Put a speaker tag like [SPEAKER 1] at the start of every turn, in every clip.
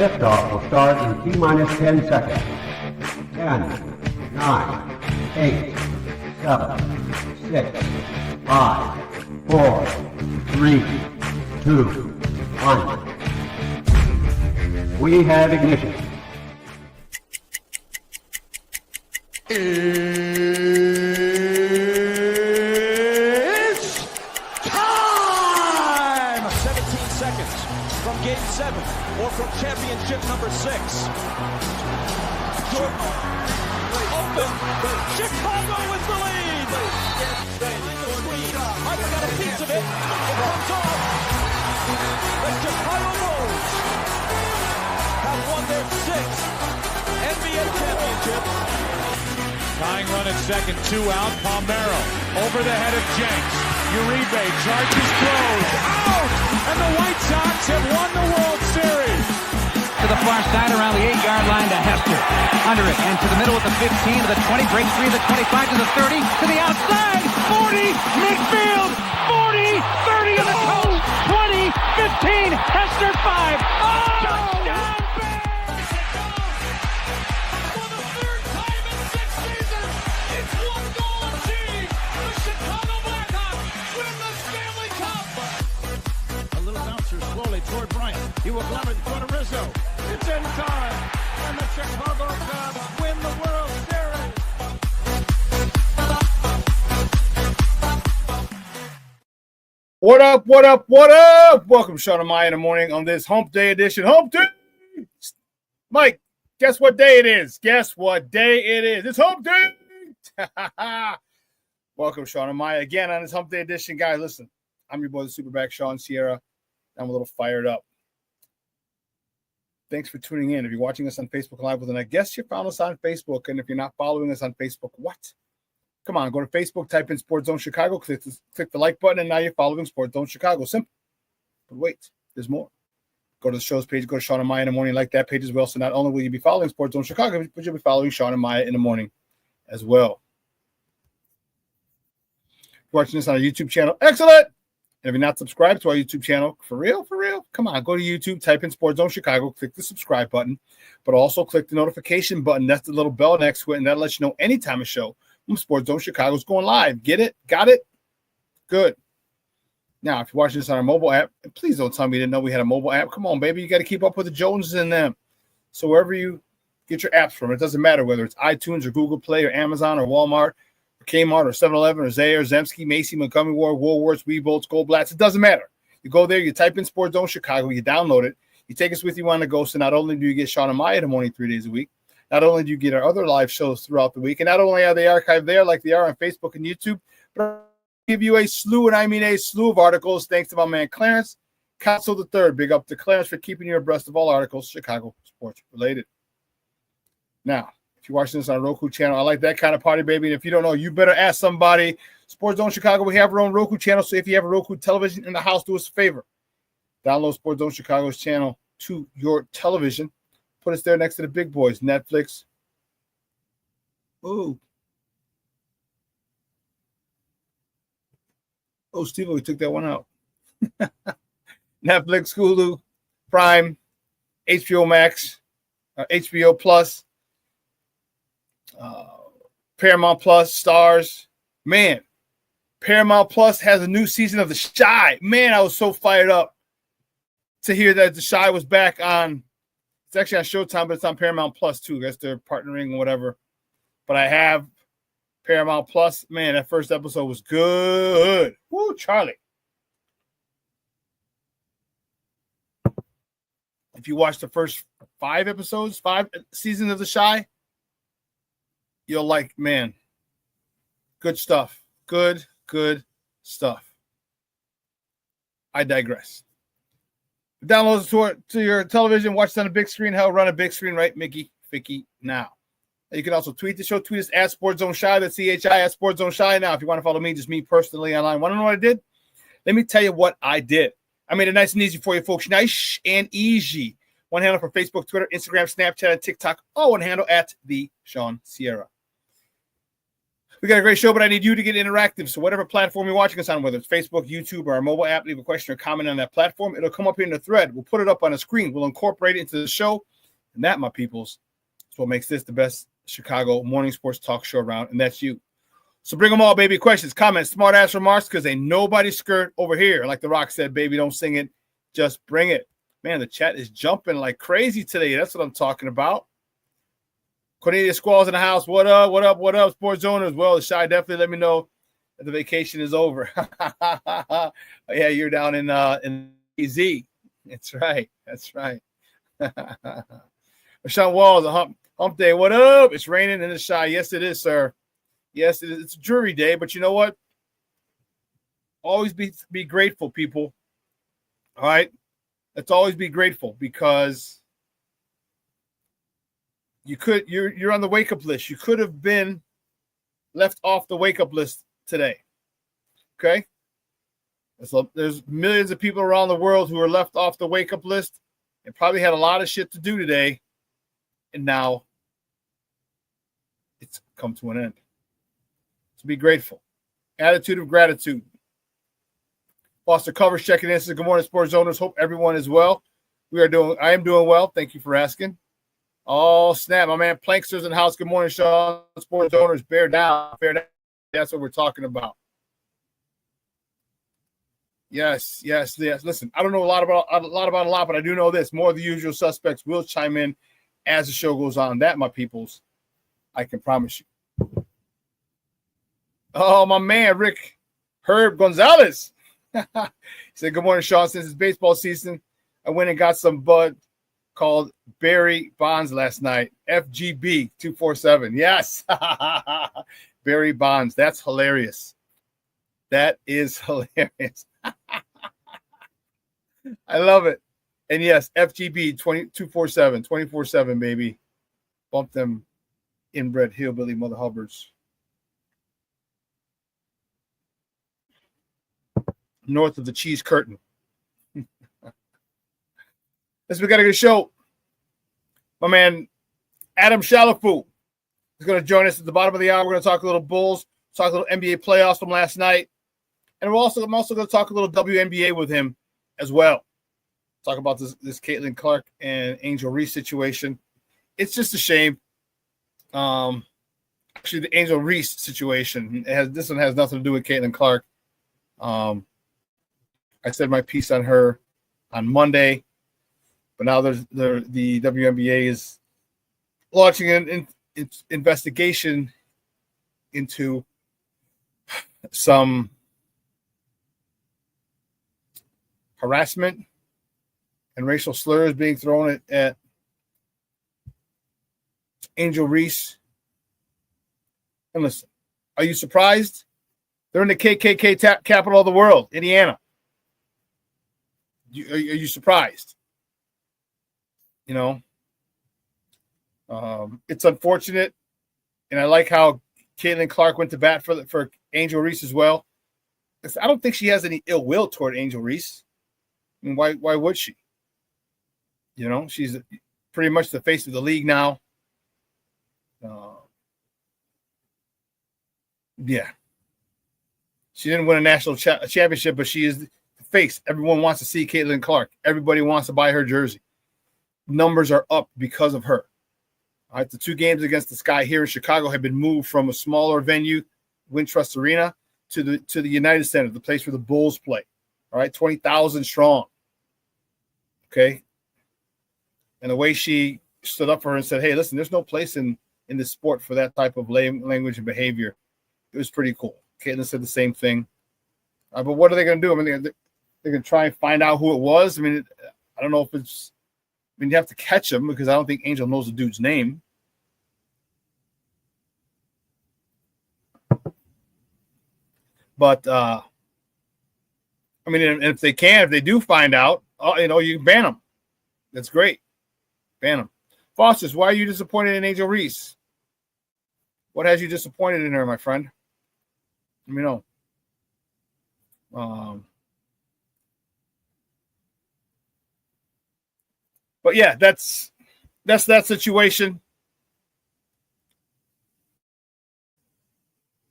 [SPEAKER 1] Liftoff will start in T-minus 10 seconds. 10, 9, 8, 7, 6, 5, 4, 3, 2, 1. We have ignition.
[SPEAKER 2] It's time! 17 seconds from Game 7 or from championship number 6. Jordan open. Chicago with the lead. I've got a piece of it. It comes off. The Chicago Bulls have won their 6th NBA championship.
[SPEAKER 3] Tying run at second, 2 out. Palmero over the head of Jenks. Uribe charges, throws, out! And the White Sox have won the World Series.
[SPEAKER 4] To the far side around the 8-yard line to Hester. Under it and to the middle with the 15 to the 20, breaks 3 to the 25 to the 30 to the outside. 40, midfield, 40, 30 to the coast, 20, 15, Hester 5. Oh! Touchdown!
[SPEAKER 2] Toward Bryant. He will glove it in front of Rizzo. It's in time. And the Chicago Cubs win the World Series.
[SPEAKER 5] What up, what up, what up? Welcome to Shawn and Maya in the morning on this Hump Day edition. Hump Day! Mike, guess what day it is? Guess what day it is? It's Hump Day! Welcome, Shawn and Maya, again on this Hump Day edition. Guys, listen, I'm your boy, the SuperBack, Shawn Sierra. I'm a little fired up. Thanks for tuning in. If you're watching us on Facebook Live, well, then I guess you found us on Facebook. And if you're not following us on Facebook, what? Come on, go to Facebook, type in Sports Zone Chicago, click the like button, and now you're following Sports Zone Chicago. Simple. But wait, there's more. Go to the show's page, go to Shawn and Maya in the morning, like that page as well. So not only will you be following Sports Zone Chicago, but you'll be following Shawn and Maya in the morning as well. If you're watching this on our YouTube channel, excellent! And if you're not subscribed to our YouTube channel, for real, come on, go to YouTube, type in Sports Zone Chicago, click the subscribe button, but also click the notification button. That's the little bell next to it, and that'll let you know anytime a show from Sports Zone Chicago is going live. Get it? Got it? Good. Now, if you're watching this on our mobile app, please don't tell me you didn't know we had a mobile app. Come on, baby. You got to keep up with the Joneses and them. So wherever you get your apps from, it doesn't matter whether it's iTunes or Google Play or Amazon or Walmart, Kmart or 7-Eleven or Zayre, Zemsky, Macy, Montgomery Ward, Woolworths, Weebolts, Goldblatts. It doesn't matter. You go there, you type in Sports Zone Chicago, you download it, you take us with you on the go. So not only do you get Shawn and Maya in the morning 3 days a week, not only do you get our other live shows throughout the week, and not only are they archived there like they are on Facebook and YouTube, but I'll give you a slew, and I mean a slew of articles thanks to my man Clarence Council III. Big up to Clarence for keeping you abreast of all articles Chicago sports related. Now, if you're watching this on a Roku channel, I like that kind of party, baby. And if you don't know, you better ask somebody. Sports Zone Chicago, we have our own Roku channel. So if you have a Roku television in the house, do us a favor. Download Sports Zone Chicago's channel to your television. Put us there next to the big boys, Netflix. Oh, Steve, we took that one out. Netflix, Hulu, Prime, HBO Max, HBO Plus. Paramount Plus, Stars. Man, Paramount Plus has a new season of The Chi. Man, I was so fired up to hear that The Chi was back on. It's actually on Showtime, but it's on Paramount Plus too. I guess they're partnering or whatever. But I have Paramount Plus. Man, that first episode was good. Woo, Charlie. If you watch the first 5 seasons of The Chi, you'll like, man, good stuff. Good stuff. I digress. Download it to your television. Watch it on a big screen. Hell, run a big screen, right, Mickey? Ficky, now. You can also tweet the show. Tweet us at Sports Zone Chi. That's CHI at Sports Zone Chi. Now, if you want to follow me, just me personally online. Want to know what I did? Let me tell you what I did. I made it nice and easy for you folks. Nice and easy. One handle for Facebook, Twitter, Instagram, Snapchat, and TikTok. All one handle at the Shawn Sierra. We got a great show, but I need you to get interactive. So whatever platform you're watching us on, whether it's Facebook, YouTube, or our mobile app, leave a question or comment on that platform. It'll come up here in the thread. We'll put it up on the screen. We'll incorporate it into the show. And that, my peoples, is what makes this the best Chicago morning sports talk show around, and that's you. So bring them all, baby. Questions, comments, smart-ass remarks, because ain't nobody skirt over here. Like The Rock said, baby, don't sing it. Just bring it. Man, the chat is jumping like crazy today. That's what I'm talking about. Cornelia Squalls in the house. What up, what up, what up, sports owners? Well, Shy, definitely let me know that the vacation is over. Yeah, you're down in AZ. That's right. That's right. Shawn Walls, a hump day. What up? It's raining in the Shy. Yes, it is, sir. Yes, it is. It's a dreary day, but you know what? Always be grateful, people. All right? Let's always be grateful, because you're on the wake-up list. You could have been left off the wake-up list today. Okay? There's millions of people around the world who are left off the wake-up list and probably had a lot of shit to do today, and now it's come to an end. So be grateful. Attitude of gratitude. Foster Covers checking in. Says, good morning, sports owners. Hope everyone is well. I am doing well. Thank you for asking. Oh, snap. My man Plankster's in the house. Good morning, Shawn. Sports owners, bear down. Bear down. That's what we're talking about. Yes. Listen, I don't know a lot about a lot, but I do know this. More of the usual suspects will chime in as the show goes on. That, my peoples, I can promise you. Oh, my man, Herb Gonzalez. He said, good morning, Shawn. Since it's baseball season, I went and got some bud called Barry Bonds last night. FGB 247. Yes. Barry Bonds. That's hilarious. That is hilarious. I love it. And yes, FGB 247, 24/7, baby. Bump them inbred hillbilly mother hubbards. North of the cheese curtain. We got a good show. My man Adam Chalifoux is going to join us at the bottom of the hour. We're going to talk a little Bulls, talk a little NBA playoffs from last night, and I'm also going to talk a little WNBA with him as well. Talk about this Caitlin Clark and Angel Reese situation. It's just a shame. Actually, the Angel Reese situation, this one has nothing to do with Caitlin Clark. I said my piece on her on Monday, but now the WNBA is launching an investigation into some harassment and racial slurs being thrown at Angel Reese. And listen, are you surprised? They're in the KKK capital of the world, Indiana. Are you surprised? You know, it's unfortunate, and I like how Caitlin Clark went to bat for Angel Reese as well. I don't think she has any ill will toward Angel Reese. I mean, why would she? You know, she's pretty much the face of the league now. Yeah. She didn't win a national championship, but she is the face. Everyone wants to see Caitlin Clark. Everybody wants to buy her jersey. Numbers are up because of her. All right, the 2 games against the Sky here in Chicago have been moved from a smaller venue, Wintrust Arena, to the United Center, the place where the Bulls play. All right, 20,000 strong. Okay. And the way she stood up for her and said, hey, listen, there's no place in this sport for that type of language and behavior. It was pretty cool. Caitlin said the same thing. But what are they going to do? I mean, they're going to try and find out who it was. I mean, I don't know if it's – I mean, you have to catch him because I don't think Angel knows the dude's name. But, I mean, and if they do find out, you know, you can ban them. That's great. Ban them. Fosters, why are you disappointed in Angel Reese? What has you disappointed in her, my friend? Let me know. But yeah, that's that situation.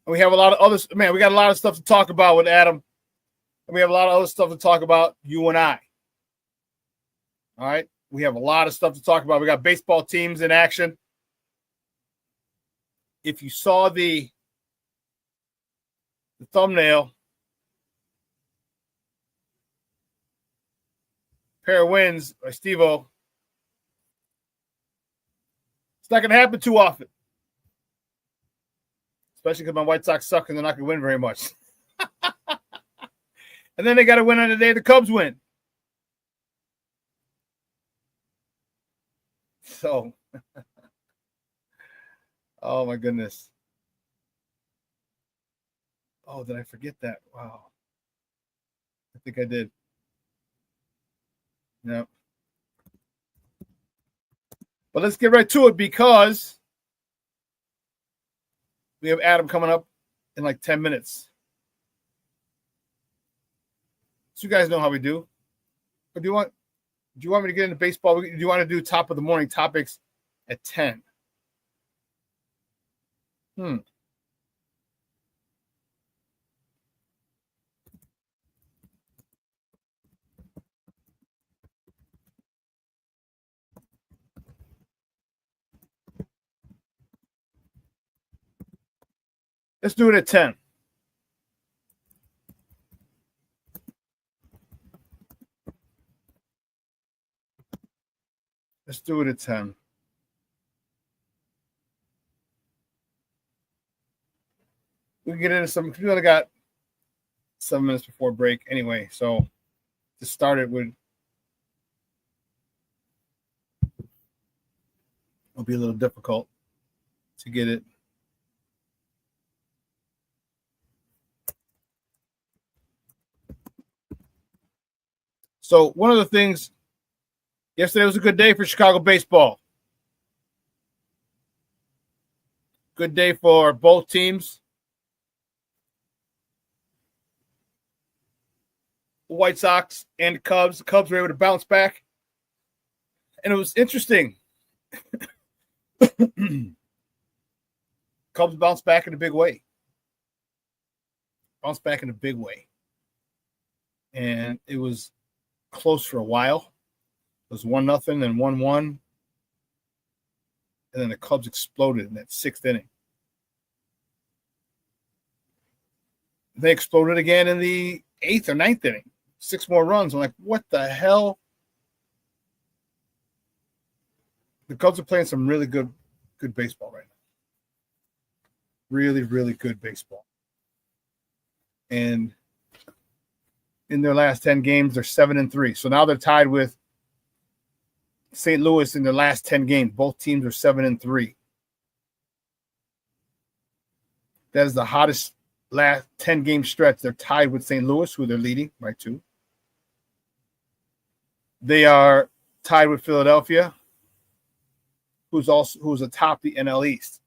[SPEAKER 5] And we have a lot of others. Man, we got a lot of stuff to talk about with Adam. And we have a lot of other stuff to talk about, you and I. All right? We have a lot of stuff to talk about. We got baseball teams in action. If you saw the thumbnail, pair of wins by Steve-O. It's not going to happen too often. Especially because my White Sox suck and they're not going to win very much. And then they got to win on the day the Cubs win. So, oh my goodness. Oh, did I forget that? Wow. I think I did. No. But let's get right to it because we have Adam coming up in like 10 minutes. So you guys know how we do. But do you want me to get into baseball? Do you want to do top of the morning topics at 10? Let's do it at 10. Let's do it at 10. We can get into some. We only got 7 minutes before break anyway, so to start it would it'll be a little difficult to get it. So one of the things, yesterday was a good day for Chicago baseball. Good day for both teams. The White Sox and Cubs. The Cubs were able to bounce back. And it was interesting. Cubs bounced back in a big way. And it was close for a while. It was 1-0 and 1-1. And then the Cubs exploded in that 6th inning. They exploded again in the 8th or 9th inning. 6 more runs. I'm like, what the hell? The Cubs are playing some really good baseball right now. Really, really good baseball. And in their last 10 games, they're 7-3. So now they're tied with St. Louis in their last 10 games. Both teams are 7-3. That is the hottest last 10-game stretch. They're tied with St. Louis, who they're leading by 2. They are tied with Philadelphia, who's atop the NL East.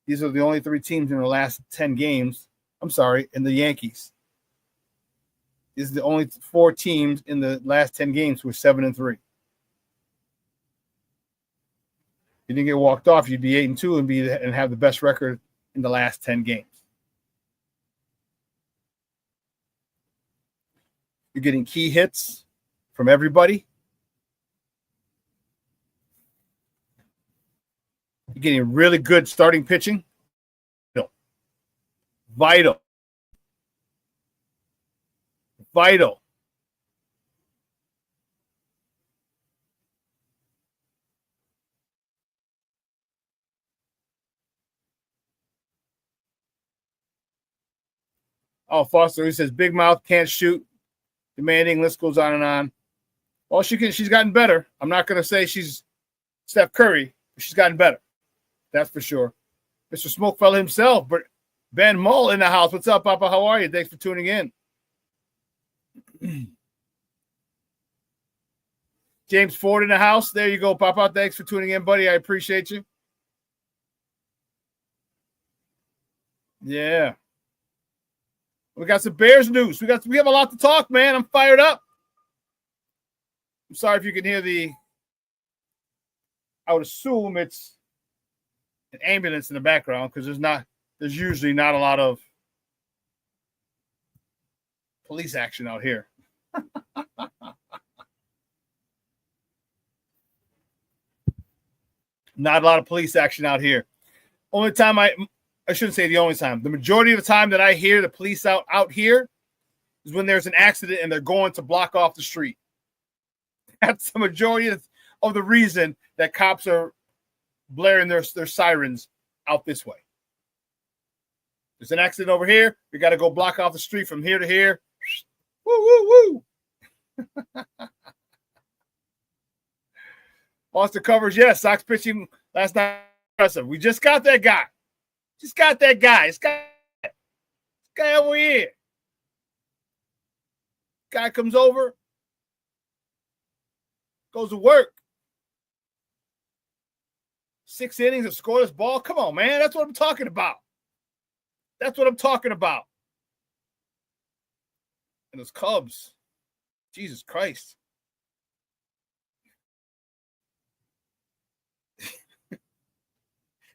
[SPEAKER 5] These are the only 3 teams in the last 10 games. I'm sorry, in the Yankees. These are the only 4 teams in the last 10 games who are 7-3. If you didn't get walked off, you'd be 8-2 and have the best record in the last 10 games. You're getting key hits from everybody. You're getting really good starting pitching. Vital. Oh, Foster, he says, big mouth, can't shoot, demanding, list goes on and on. Well, she's gotten better. I'm not going to say she's Steph Curry, but she's gotten better. That's for sure. Mr. Smokefella himself, but Ben Mull in the house. What's up, Papa? How are you? Thanks for tuning in. James Ford in the house. There you go, Papa. Thanks for tuning in, buddy. I appreciate you. Yeah. We got some Bears news. We have a lot to talk, man. I'm fired up. I'm sorry if you can hear I would assume it's an ambulance in the background because there's not there's usually not a lot of police action out here. Not a lot of police action out here. Only time I shouldn't say the only time. The majority of the time that I hear the police out here is when there's an accident and they're going to block off the street. That's the majority of the reason that cops are blaring their sirens out this way. There's an accident over here. We got to go block off the street from here to here. Woo, woo, woo. Monster covers, yes. Sox pitching last night. Impressive. We just got that guy. This guy over here. Guy comes over, goes to work. 6 innings of scoreless ball. Come on, man. That's what I'm talking about. And those Cubs. Jesus Christ.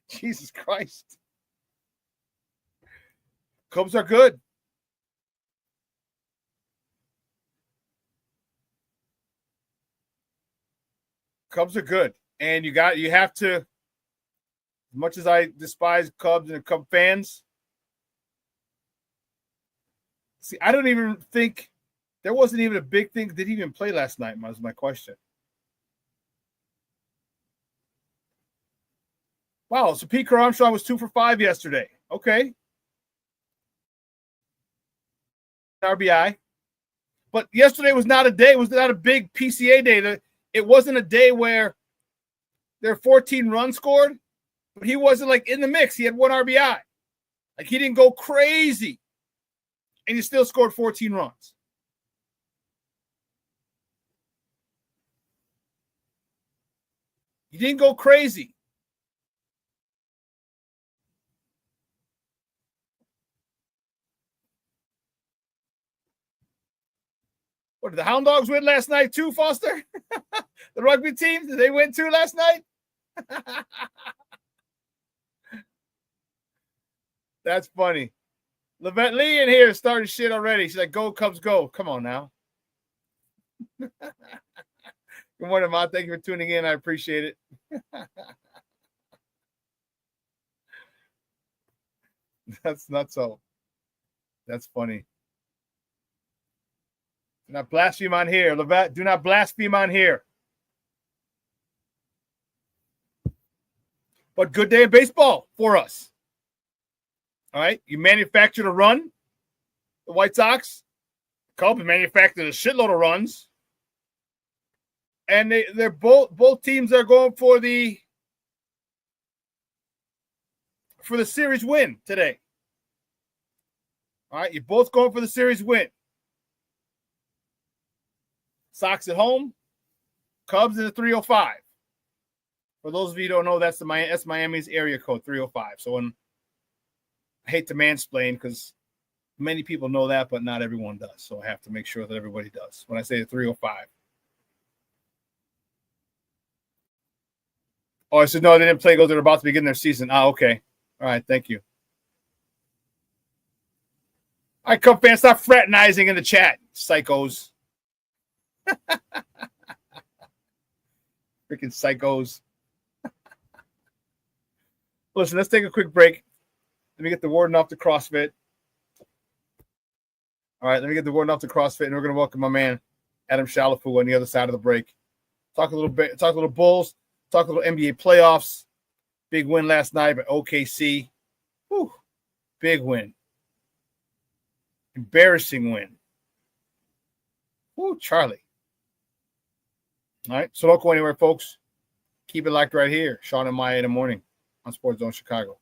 [SPEAKER 5] Jesus Christ. Cubs are good. Cubs are good. And you have to, as much as I despise Cubs and Cub fans, see, I don't even think there wasn't even a big thing. Did he even play last night? Was my question. Wow, so Pete Armstrong was 2 for 5 yesterday. Okay. RBI. But yesterday was not a day. It was not a big PCA day. It wasn't a day where there were 14 runs scored, but he wasn't like in the mix. He had 1 RBI. Like he didn't go crazy. And he still scored 14 runs. He didn't go crazy. What, did the Hound Dogs win last night too, Foster? The rugby team, did they win too last night? That's funny. Levette Lee in here started shit already. She's like, go, Cubs, go. Come on now. Good morning, Ma. Thank you for tuning in. I appreciate it. That's not so. That's funny. Do not blaspheme on here. Levette, do not blaspheme on here. But good day in baseball for us. All right. You manufactured a run. The White Sox. Cubs manufactured a shitload of runs. And they're both teams are going for the series win today. All right. You're both going for the series win. Sox at home, Cubs in the 305. For those of you who don't know, that's Miami's area code, 305. So I hate to mansplain because many people know that, but not everyone does. So I have to make sure that everybody does when I say the 305. Oh, I said, no, they didn't play because they're about to begin their season. Okay. All right, thank you. All right, Cub fans, stop fraternizing in the chat, psychos. Freaking psychos. Listen, let's take a quick break. Let me get the warden off the CrossFit. All right, let me get the warden off the CrossFit, and we're going to welcome my man, Adam Chalifoux, on the other side of the break. Talk a little Bulls, talk a little NBA playoffs. Big win last night by OKC. Whew, big win. Embarrassing win. Woo, Charlie. All right, so don't go anywhere, folks. Keep it locked right here. Shawn and Maya in the morning on Sports Zone Chicago.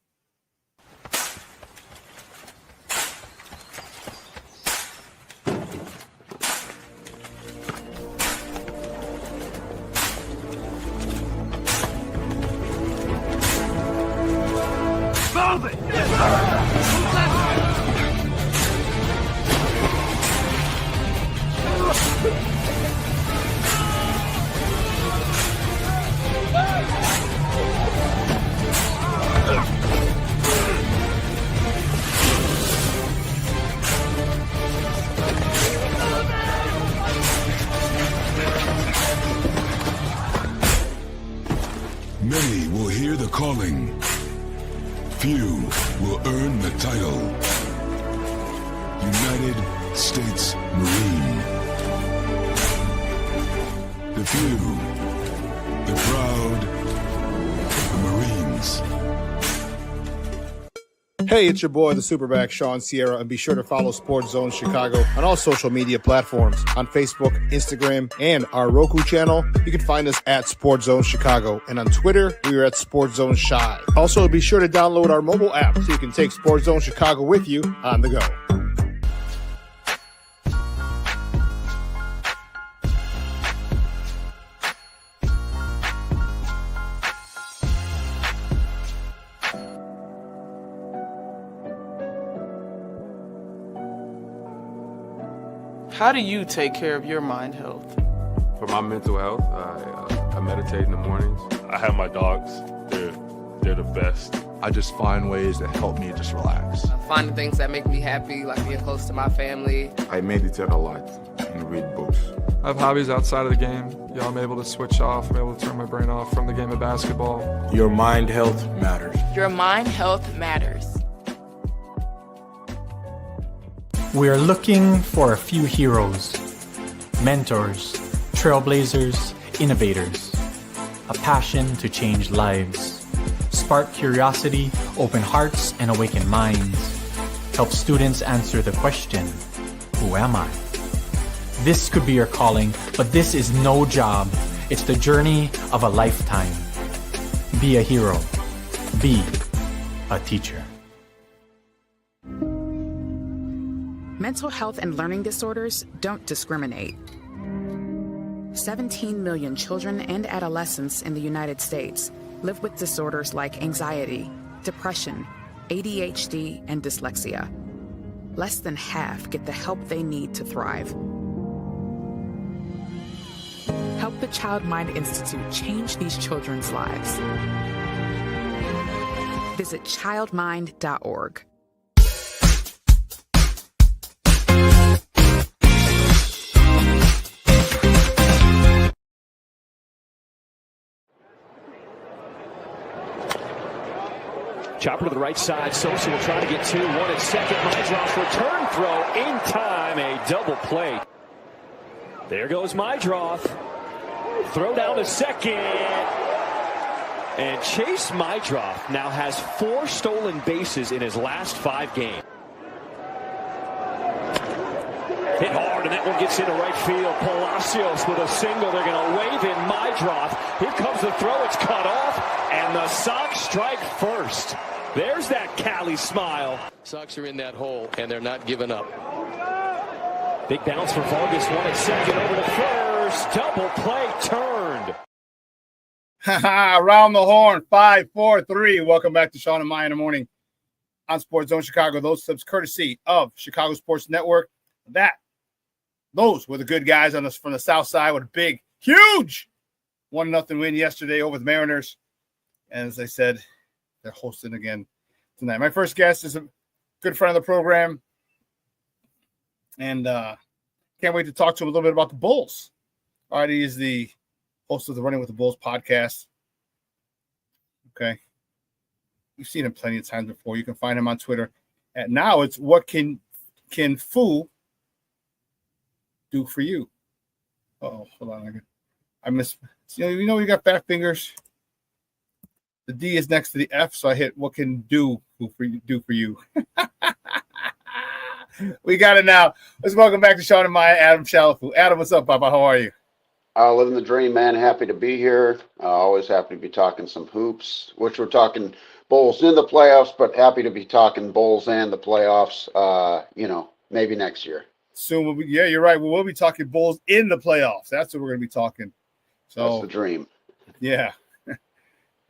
[SPEAKER 6] calling. Few will earn the title. United States Marine. The few, the proud, the Marines.
[SPEAKER 5] Hey, it's your boy, the SuperBack, Shawn Sierra, and be sure to follow Sports Zone Chicago on all social media platforms, on Facebook, Instagram, and our Roku channel. You can find us at Sports Zone Chicago, and on Twitter, we are at Sports Zone Shy. Also, be sure to download our mobile app so you can take Sports Zone Chicago with you on the go.
[SPEAKER 7] How do you take care of your mind health?
[SPEAKER 8] For my mental health, I meditate in the mornings.
[SPEAKER 9] I have my dogs. They're the best.
[SPEAKER 10] I just find ways that help me just relax.
[SPEAKER 11] Finding things that make me happy, like being close to my family.
[SPEAKER 8] I meditate a lot and read books.
[SPEAKER 12] I have hobbies outside of the game. I'm able to switch off. I'm able to turn my brain off from the game of basketball.
[SPEAKER 13] Your mind health matters.
[SPEAKER 14] Your mind health matters.
[SPEAKER 15] We are looking for a few heroes, mentors, trailblazers, innovators, a passion to change lives, spark curiosity, open hearts, and awaken minds, help students answer the question, who am I? This could be your calling, but this is no job. It's the journey of a lifetime. Be a hero. Be a teacher.
[SPEAKER 16] Mental health and learning disorders don't discriminate. 17 million children and adolescents in the United States live with disorders like anxiety, depression, ADHD, and dyslexia. Less than half get the help they need to thrive. Help the Child Mind Institute change these children's lives. Visit childmind.org.
[SPEAKER 2] Chopper to the right side. Sosa will try to get 2. 1 at second. Mydroff's return throw in time. A double play. There goes Mydroff. Throw down to second. And Chase Mydroff now has 4 stolen bases in his last 5 games. Hit hard, and that one gets into right field. Palacios with a single. They're going to wave in Mydroff. Here comes the throw. It's cut off, and the Sox strike first. There's that Cali smile.
[SPEAKER 17] Sox are in that hole, and they're not giving up.
[SPEAKER 2] Big bounce for Vargas. 1 at second, over to first. Double play turned.
[SPEAKER 5] Around the horn, 5, 4, 3. Welcome back to Shawn and Maya in the morning on Sports Zone Chicago. Those subs courtesy of Chicago Sports Network. Those were the good guys on from the South Side with a big, huge 1-0 win yesterday over the Mariners. And as I said, they're hosting again tonight. My first guest is a good friend of the program. And can't wait to talk to him a little bit about the Bulls. All right, he is the host of the Running with the Bulls podcast. Okay. You've seen him plenty of times before. You can find him on Twitter. And now it's what can Foo do for you? Oh, hold on. I missed. You know, you got fat fingers. The D is next to the F, so I hit what can do for you. We got it now. Let's welcome back to Shawn and Maya, Adam Chalifoux. Adam, what's up, Papa? How are you?
[SPEAKER 18] Living the dream, man. Happy to be here. Always happy to be talking some hoops, which we're talking Bulls in the playoffs, but happy to be talking Bulls and the playoffs, maybe next year.
[SPEAKER 5] Soon, you're right. We'll be talking Bulls in the playoffs. That's what we're going to be talking. So
[SPEAKER 18] that's the dream.
[SPEAKER 5] Yeah.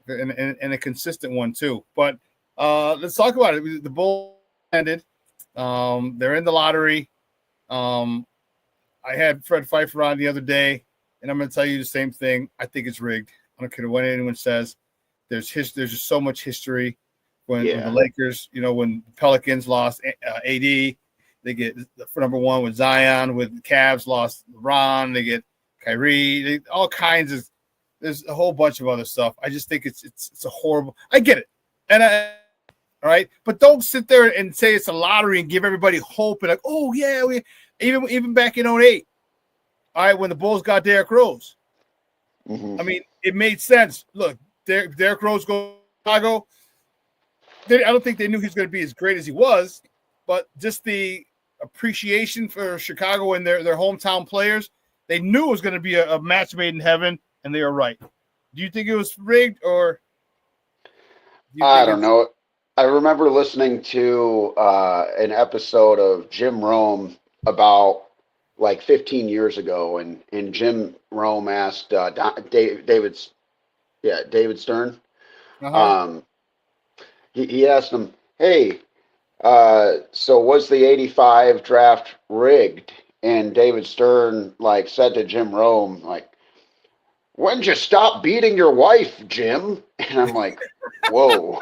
[SPEAKER 5] and a consistent one, too. But let's talk about it. The Bulls ended. They're in the lottery. I had Fred Pfeiffer on the other day, and I'm going to tell you the same thing. I think it's rigged. I don't care what anyone says. There's just so much history when the Lakers, when the Pelicans lost AD, they get for number one with Zion, with the Cavs lost LeBron, they get Kyrie, all kinds of There's a whole bunch of other stuff. I just think it's a horrible. I get it, and all right, but don't sit there and say it's a lottery and give everybody hope and like, oh yeah, we even back in 2008, all right, when the Bulls got Derrick Rose.
[SPEAKER 18] Mm-hmm.
[SPEAKER 5] I mean, it made sense. Look, Derrick Rose goes to Chicago. I don't think they knew he was going to be as great as he was, but just the appreciation for Chicago and their hometown players, they knew it was going to be a match made in heaven, and they were right. Do you think it was rigged, or?
[SPEAKER 18] I don't know. I remember listening to an episode of Jim Rome about like 15 years ago, and Jim Rome asked David Stern.
[SPEAKER 5] Uh-huh.
[SPEAKER 18] He asked him, "Hey, so was the '85 draft rigged?" And David Stern like said to Jim Rome, like, "When'd you stop beating your wife, Jim?" And I'm like, "Whoa,"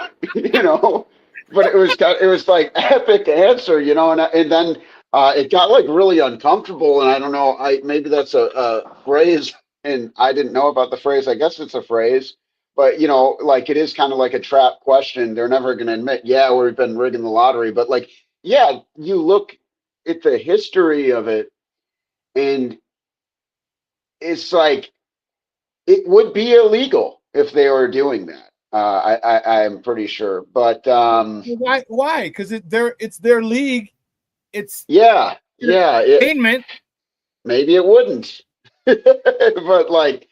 [SPEAKER 18] But it was like epic answer, and then it got like really uncomfortable, and I don't know, maybe that's a phrase, and I didn't know about the phrase. I guess it's a phrase, but like it is kind of like a trap question. They're never going to admit, yeah, we've been rigging the lottery, but like, yeah, you look at the history of it, and it's like it would be illegal if they were doing that. I'm pretty sure, but
[SPEAKER 5] why? Why? Because it's their league. It's
[SPEAKER 18] entertainment. Maybe it wouldn't, but like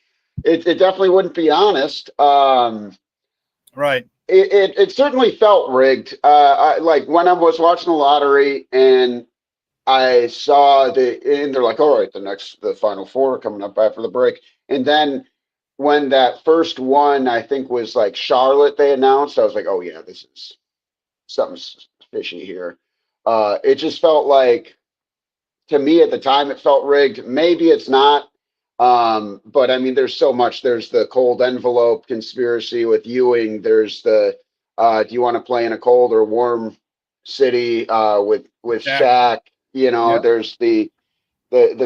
[SPEAKER 18] it definitely wouldn't be honest.
[SPEAKER 5] Right.
[SPEAKER 18] It certainly felt rigged. Like when I was watching the lottery and I saw and they're like, all right, the final four coming up after the break, and then when that first one, I think, was like Charlotte, they announced, I was like, oh yeah, this is something's fishy here. It just felt like, to me at the time, it felt rigged. Maybe it's not. But I mean, there's so much. There's the cold envelope conspiracy with Ewing. There's the, do you want to play in a cold or warm city with Shaq?
[SPEAKER 5] Yep.
[SPEAKER 18] There's the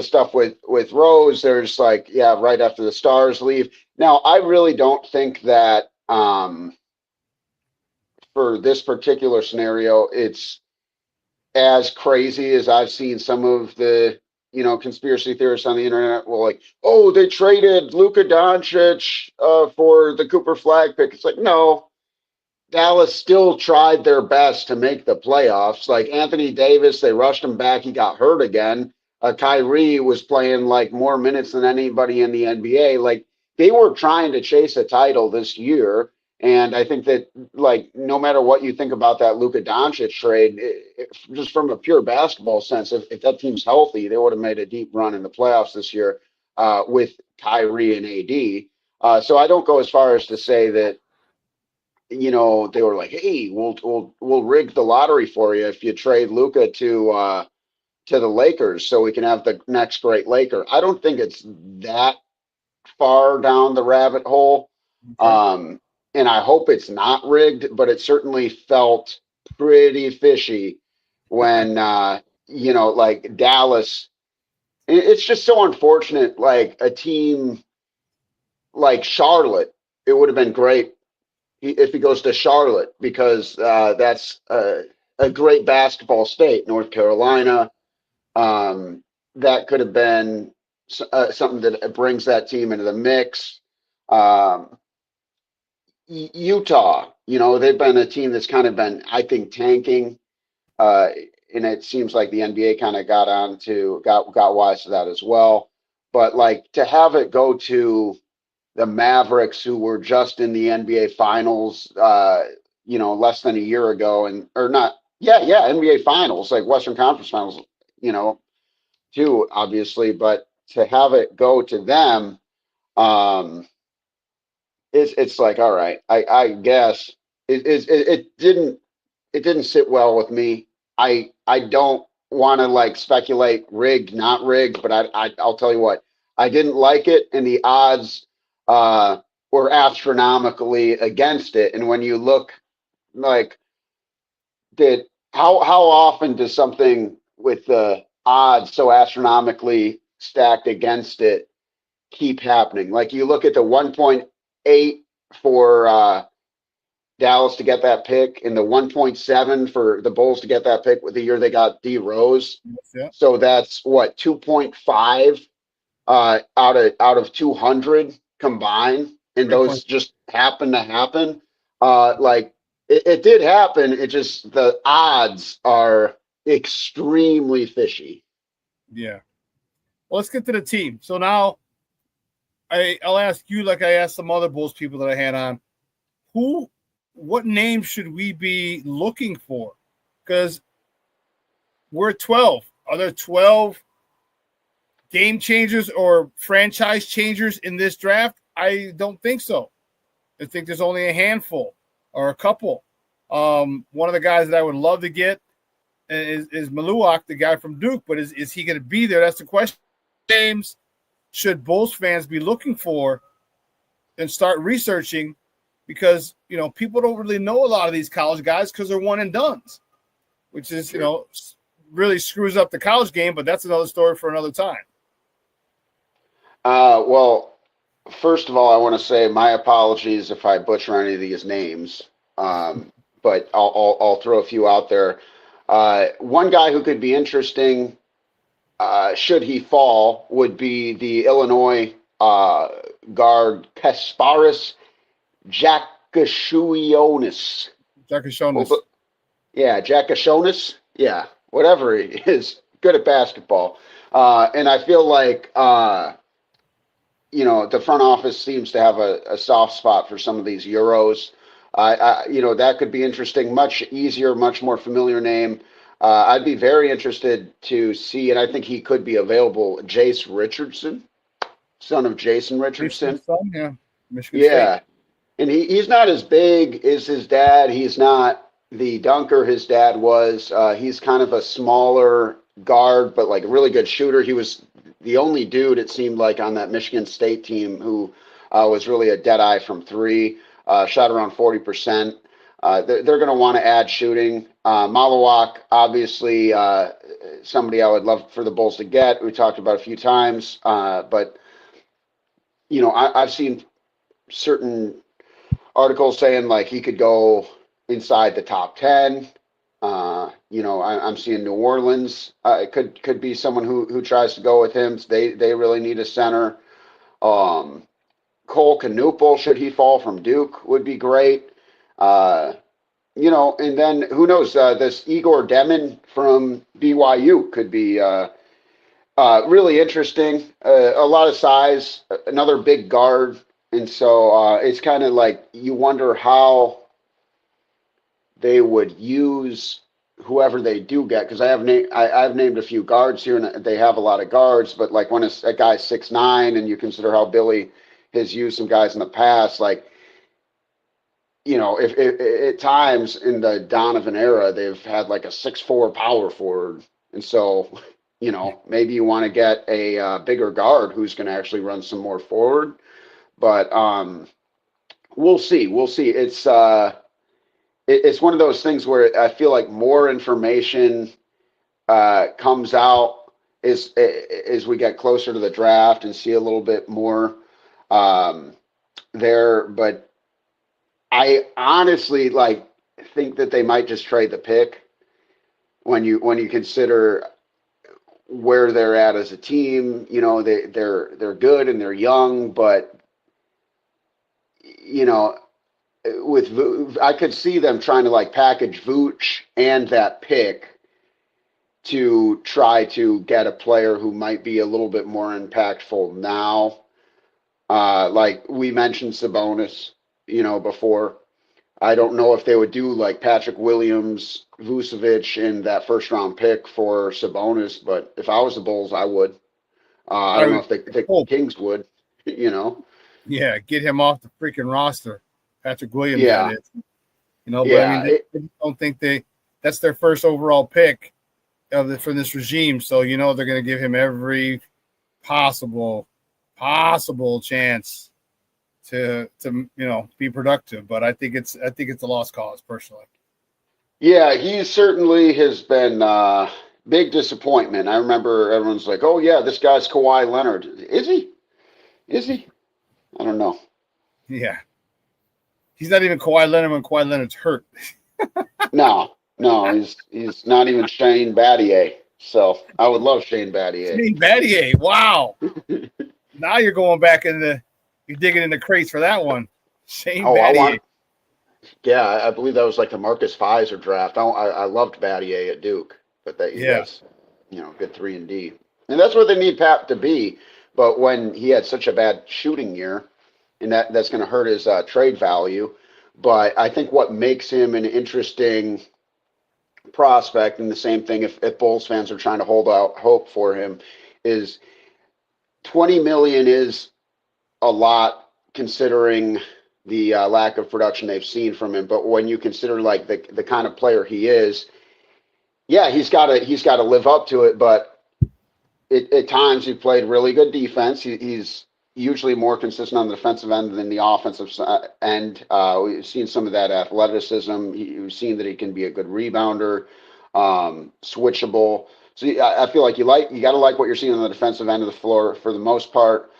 [SPEAKER 18] stuff with Rose. There's like, yeah, right after the Stars leave. Now, I really don't think that for this particular scenario, it's as crazy as I've seen some of the, conspiracy theorists on the internet will like, oh, they traded Luka Doncic for the Cooper Flag pick. It's like, no, Dallas still tried their best to make the playoffs. Like Anthony Davis, they rushed him back. He got hurt again. Kyrie was playing like more minutes than anybody in the NBA. Like they were trying to chase a title this year. And I think that, like, no matter what you think about that Luka Doncic trade, just from a pure basketball sense, if that team's healthy, they would have made a deep run in the playoffs this year with Kyrie and AD. So I don't go as far as to say that, they were like, hey, we'll rig the lottery for you if you trade Luka to the Lakers so we can have the next great Laker. I don't think it's that far down the rabbit hole. Okay. And I hope it's not rigged, but it certainly felt pretty fishy when, like Dallas, it's just so unfortunate. Like a team like Charlotte, it would have been great if he goes to Charlotte because that's a great basketball state, North Carolina. That could have been something that brings that team into the mix. Utah, they've been a team that's kind of been, I think, tanking. And it seems like the NBA kind of got wise to that as well. But like to have it go to the Mavericks, who were just in the NBA Finals, less than a year ago, NBA Finals, like Western Conference Finals, too, obviously. But to have it go to them, it's like, all right, I guess it didn't sit well with me. I don't want to like speculate rigged, not rigged, but I'll tell you what, I didn't like it, and the odds were astronomically against it. And when you look like how often does something with the odds so astronomically stacked against it keep happening. Like you look at the 1.8 for Dallas to get that pick and the 1.7 for the Bulls to get that pick with the year they got D Rose.
[SPEAKER 5] Yeah.
[SPEAKER 18] So that's what 2.5 out of 200 combined, and those just happen to happen. Like it did happen. It just the odds are extremely fishy.
[SPEAKER 5] Yeah. Well, let's get to the team. So now I'll ask you, like I asked some other Bulls people that I had on, what name should we be looking for? Because we're at 12. Are there 12 game changers or franchise changers in this draft? I don't think so. I think there's only a handful or a couple. One of the guys that I would love to get is Maluak, the guy from Duke, but is he going to be there? That's the question. Names should Bulls fans be looking for and start researching, because people don't really know a lot of these college guys because they're one and dones, which is really screws up the college game. But that's another story for another time.
[SPEAKER 18] Well, first of all, I want to say my apologies if I butcher any of these names, but I'll throw a few out there. One guy who could be interesting, should he fall, would be the Illinois guard Kasparis Jakashionis. Yeah, Jakashionis. Yeah, whatever he is, good at basketball. And I feel like, the front office seems to have a soft spot for some of these Euros. That could be interesting, much easier, much more familiar name. I'd be very interested to see, and I think he could be available, Jace Richardson, son of Jason Richardson.
[SPEAKER 5] Michigan State.
[SPEAKER 18] And he's not as big as his dad. He's not the dunker his dad was. He's kind of a smaller guard, but like a really good shooter. He was the only dude, it seemed like, on that Michigan State team who was really a dead eye from three, shot around 40%. They're going to want to add shooting. Maluak, obviously, somebody I would love for the Bulls to get. We talked about a few times, but I've seen certain articles saying like he could go inside the top 10. I'm seeing New Orleans could be someone who tries to go with him. They really need a center. Cole Knuppel, should he fall from Duke, would be great. And then who knows? This Igor Demin from BYU could be really interesting. A lot of size, another big guard. And so it's kind of like you wonder how they would use whoever they do get, because I've named a few guards here, and they have a lot of guards. But like when a guy's 6'9", and you consider how Billy has used some guys in the past, like if at times in the Donovan era they've had like a 6'4" power forward, and so maybe you want to get a bigger guard who's going to actually run some more forward. But we'll see. It's one of those things where I feel like more information comes out as we get closer to the draft and see a little bit more there. But I honestly think that they might just trade the pick when you consider where they're at as a team. They're good and they're young, but I could see them trying to package Vooch and that pick to try to get a player who might be a little bit more impactful now. Like we mentioned Sabonis, before. I don't know if they would do like Patrick Williams, Vucevic, and that first round pick for Sabonis, but if I was the Bulls, I would. I don't know if the Kings would,
[SPEAKER 5] Yeah, get him off the freaking roster. Patrick Williams,
[SPEAKER 18] yeah.
[SPEAKER 5] That is. But I don't think that's their first overall pick from this regime. So, they're going to give him every possible chance to be productive. But I think it's a lost cause personally.
[SPEAKER 18] Yeah, he certainly has been big disappointment. I remember everyone's like, "Oh yeah, this guy's Kawhi Leonard." Is he? Is he? I don't know.
[SPEAKER 5] Yeah. He's not even Kawhi Leonard when Kawhi Leonard's hurt.
[SPEAKER 18] No, he's not even Shane Battier. So I would love Shane Battier.
[SPEAKER 5] Shane Battier, wow. Now you're going back you're digging in the crates for that one. Shane Battier.
[SPEAKER 18] I believe that was like the Marcus Fizer draft. I loved Battier at Duke, but that's good 3-and-D. And that's what they need Pap to be. But when he had such a bad shooting year, and that's going to hurt his trade value. But I think what makes him an interesting prospect, and the same thing if Bulls fans are trying to hold out hope for him, is $20 million is a lot considering the lack of production they've seen from him. But when you consider like the kind of player he is, yeah, he's got to live up to it. But at times he played really good defense. He's usually more consistent on the defensive end than the offensive end. We've seen some of that athleticism. We've seen that he can be a good rebounder, switchable. So I feel like you got to like what you're seeing on the defensive end of the floor for the most part.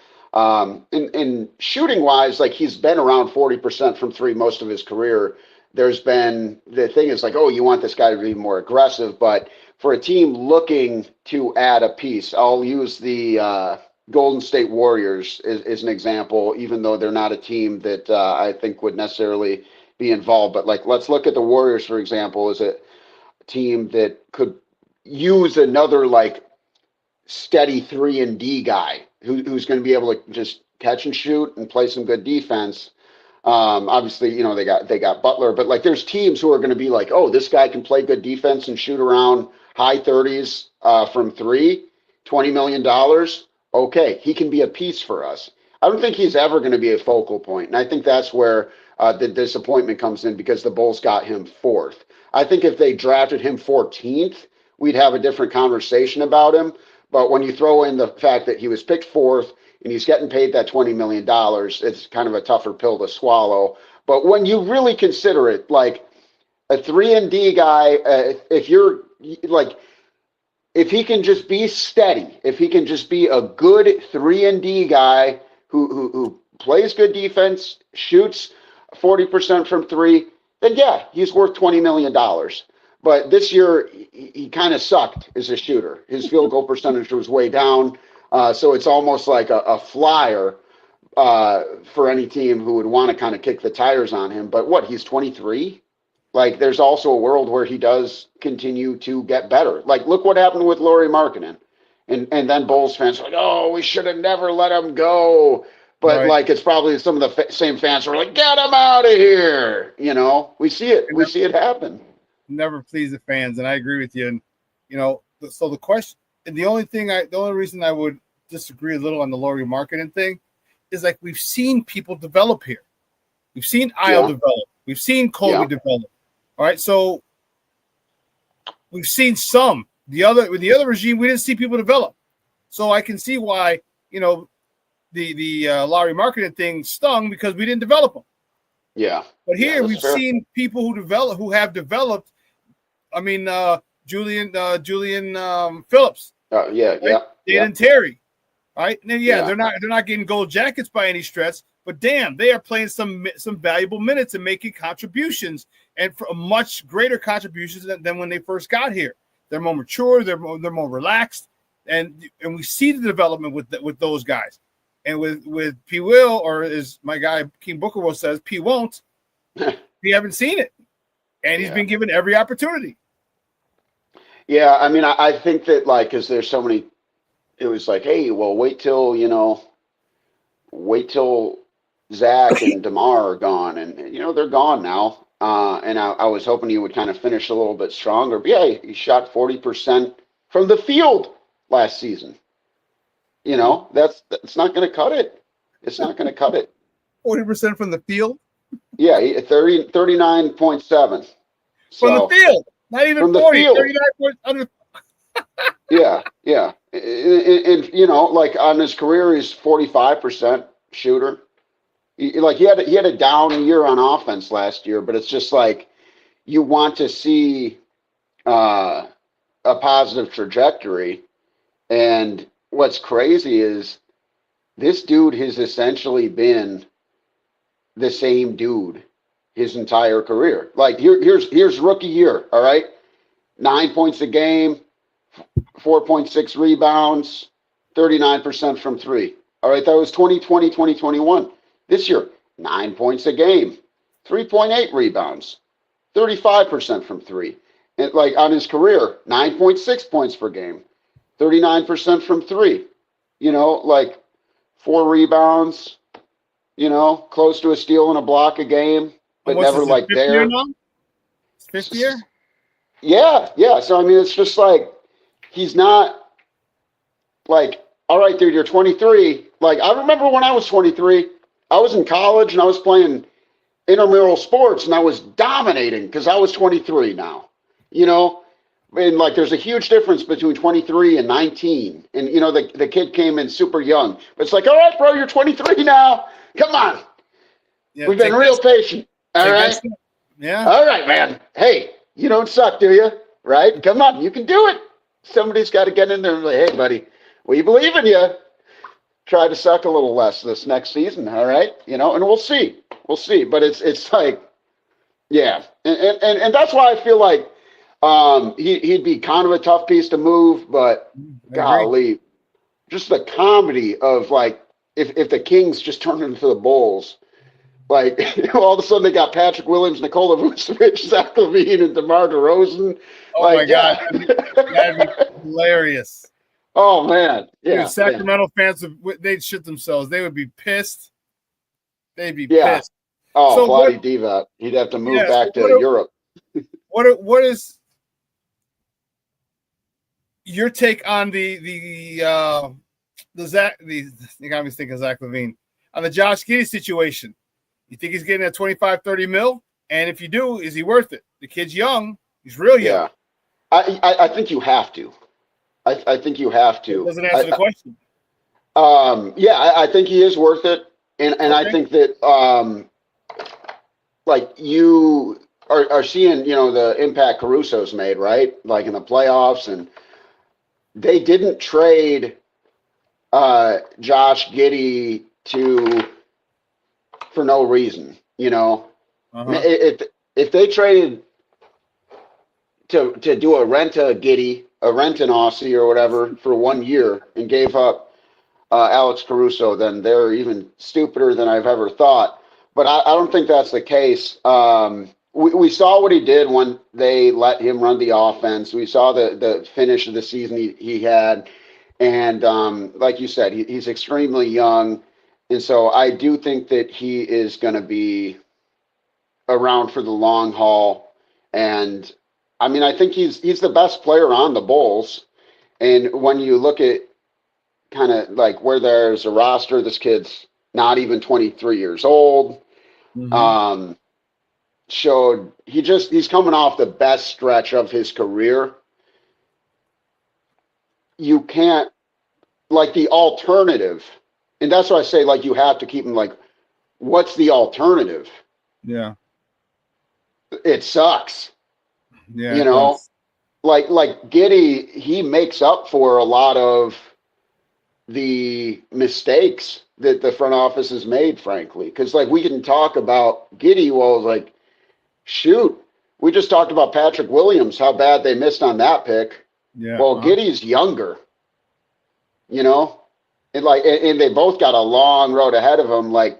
[SPEAKER 18] In shooting wise, like he's been around 40% from three most of his career. There's been the thing is like, oh, you want this guy to be more aggressive, but for a team looking to add a piece, I'll use the Golden State Warriors is an example, even though they're not a team that I think would necessarily be involved. But like, let's look at the Warriors, for example, as a team that could use another like steady 3-and-D guy who's going to be able to just catch and shoot and play some good defense. Obviously, they got Butler, but like there's teams who are going to be like, oh, this guy can play good defense and shoot around high 30s from three, $20 million. Okay, he can be a piece for us. I don't think he's ever going to be a focal point, and I think that's where the disappointment comes in because the Bulls got him 4th. I think if they drafted him 14th, we'd have a different conversation about him. But when you throw in the fact that he was picked 4th and he's getting paid that $20 million, it's kind of a tougher pill to swallow. But when you really consider it, like a 3-and-D guy, if you're like, if he can just be steady, if he can just be a good 3-and-D guy who plays good defense, shoots 40% from three, then yeah, he's worth $20 million. But this year, he kind of sucked as a shooter. His field goal percentage was way down. So it's almost like a flyer for any team who would want to kind of kick the tires on him. But he's 23? Like, there's also a world where he does continue to get better. Like, look what happened with Lauri Markkanen. And then Bulls fans are like, oh, we should have never let him go. But, right. Like, it's probably some of the same fans who are like, get him out of here. We see it. We see it happen.
[SPEAKER 5] Never please the fans, and I agree with you. And, so the question, and the only reason I would disagree a little on the Lauri Markkanen thing is, like, we've seen people develop here. We've seen Isle develop. We've seen Kobe develop. All right, so we've seen some. With the other regime, we didn't see people develop. So I can see why, the Lauri Markkanen thing stung because we didn't develop them.
[SPEAKER 18] Yeah.
[SPEAKER 5] But here we've seen people who have developed. I mean, Julian Phillips.
[SPEAKER 18] Right?
[SPEAKER 5] And Terry. Right? And then, they're not getting gold jackets by any stretch, but damn, they are playing some valuable minutes and making contributions, and for much greater contributions than when they first got here. They're more mature, they're more relaxed, and we see the development with those guys. And with P. Will, or as my guy King Booker says, P. won't. We haven't seen it, and he's been given every opportunity.
[SPEAKER 18] Yeah, I mean, I think that like, because there's so many. It was like, hey, well, wait till Zach and DeMar are gone, and they're gone now. And I was hoping he would kind of finish a little bit stronger. But yeah, he shot 40% from the field last season. That's not going to cut it. It's not going to cut it.
[SPEAKER 5] 40% from the field?
[SPEAKER 18] Yeah, 39.7.
[SPEAKER 5] From the field. Not even
[SPEAKER 18] from
[SPEAKER 5] 40.
[SPEAKER 18] The field.
[SPEAKER 5] 39.
[SPEAKER 18] Yeah. And like on his career, he's 45% shooter. He had a down year on offense last year, but it's just like you want to see a positive trajectory. And what's crazy is this dude has essentially been the same dude his entire career. Like here's rookie year, all right? 9 points a game, 4.6 rebounds, 39% from three. All right, that was 2020, 2021. This year, 9 points a game, 3.8 rebounds, 35% from three. And like on his career, 9.6 points per game, 39% from three. You know, like 4 rebounds, you know, close to a steal and a block a game, but never like there.
[SPEAKER 5] Fifth year?
[SPEAKER 18] Yeah, yeah. So I mean, it's just like he's not like, all right, dude, you're 23. Like I remember when I was 23, I was in college and I was playing intramural sports and I was dominating because I was 23 now. You know, and like there's a huge difference between 23 and 19. And you know, the kid came in super young, but it's like, all right, bro, you're 23 now. Come on. Yeah, we've been real patient. All right.
[SPEAKER 5] Yeah.
[SPEAKER 18] All right, man. Hey, you don't suck, do you? Right? Come on, you can do it. Somebody's got to get in there and say, hey, buddy, we believe in you. Try to suck a little less this next season, all right? You know, and we'll see. We'll see. But it's like, yeah. And that's why I feel like he'd be kind of a tough piece to move, but golly, just the comedy of like, if the Kings just turned into the Bulls, like all of a sudden they got Patrick Williams, Nikola Vucevic, Zach LaVine, and DeMar DeRozan.
[SPEAKER 5] Oh
[SPEAKER 18] like,
[SPEAKER 5] my God, that'd be hilarious.
[SPEAKER 18] Oh man, yeah.
[SPEAKER 5] Dude, Sacramento fans they'd shit themselves. They would be pissed. They'd be pissed.
[SPEAKER 18] Oh, so Vlade Divac, he'd have to move back to Europe.
[SPEAKER 5] What is your take on the Zach? You got me thinking Zach LaVine on the Josh Giddey situation. You think he's getting a 25-30 mil? And if you do, is he worth it? The kid's young. He's real young.
[SPEAKER 18] Yeah, I think you have to. I think you have to.
[SPEAKER 5] It doesn't answer the question.
[SPEAKER 18] Yeah, I think he is worth it, and okay. I think that like you are seeing, you know, the impact Caruso's made, right? Like in the playoffs, and they didn't trade Josh Giddey for no reason, you know. If they traded to do a rent an Aussie or whatever for 1 year and gave up Alex Caruso, then they're even stupider than I've ever thought. But I don't think that's the case. We saw what he did when they let him run the offense. We saw the finish of the season he had. And like you said, he's extremely young. And so I do think that he is going to be around for the long haul. And I mean, I think he's the best player on the Bulls. And when you look at kind of like where there's a roster, this kid's not even 23 years old. Mm-hmm. He's coming off the best stretch of his career. You can't, like, the alternative, and that's why I say, like, you have to keep him, like, what's the alternative?
[SPEAKER 5] Yeah.
[SPEAKER 18] It sucks.
[SPEAKER 5] Yeah.
[SPEAKER 18] You know, like Giddey, he makes up for a lot of the mistakes that the front office has made, frankly. Because, like, we can talk about Giddey, well, like, shoot, we just talked about Patrick Williams, how bad they missed on that pick.
[SPEAKER 5] Yeah.
[SPEAKER 18] Well, Giddey's younger, you know, and they both got a long road ahead of them. Like,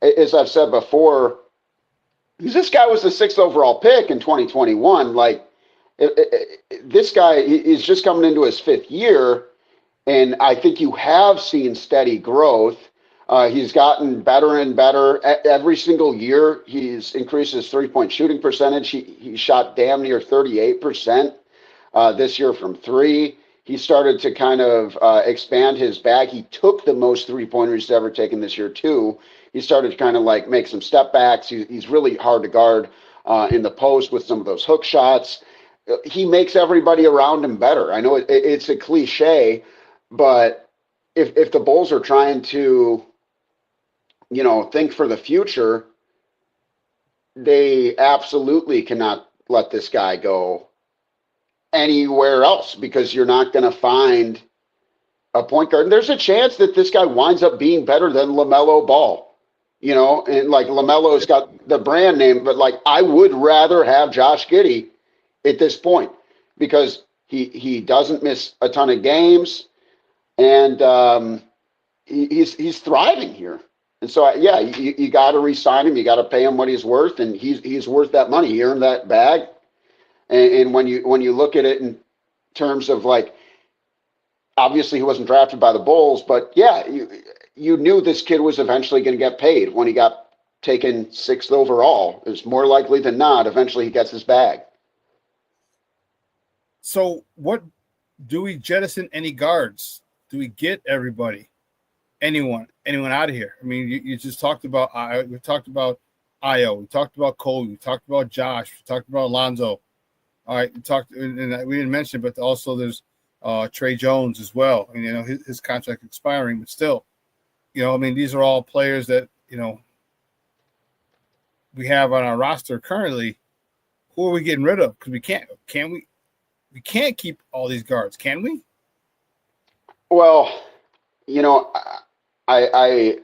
[SPEAKER 18] as I've said before, this guy was the 6th overall pick in 2021. Like, this guy is just coming into his 5th year, and I think you have seen steady growth. He's gotten better and better every single year. He's increased his 3-point shooting percentage. He shot damn near 38% this year from 3. He started to kind of expand his bag. He took the most 3-pointers he's ever taken this year too. He started to kind of like make some step backs. He's really hard to guard in the post with some of those hook shots. He makes everybody around him better. I know it's a cliche, but if the Bulls are trying to, you know, think for the future, they absolutely cannot let this guy go anywhere else, because you're not going to find a point guard. And there's a chance that this guy winds up being better than LaMelo Ball, you know, and like LaMelo's got the brand name, but like I would rather have Josh Giddey at this point because he doesn't miss a ton of games and he's thriving here. And so, yeah, you got to re-sign him. You got to pay him what he's worth, and he's worth that money. He earned that bag. And when you look at it in terms of like, obviously he wasn't drafted by the Bulls, but yeah, you knew this kid was eventually going to get paid when he got taken 6th overall. It's more likely than not, eventually he gets his bag.
[SPEAKER 5] So what, do we jettison any guards? Do we get everybody? Anyone out of here? I mean, you just talked about, we talked about Io, we talked about Cole, we talked about Josh, we talked about Alonzo. All right, we talked, and we didn't mention, but also there's Trey Jones as well. And, you know, his contract expiring, but still, you know, I mean, these are all players that, you know, we have on our roster currently. Who are we getting rid of? Because we can't keep all these guards, can we?
[SPEAKER 18] Well, you know, I'm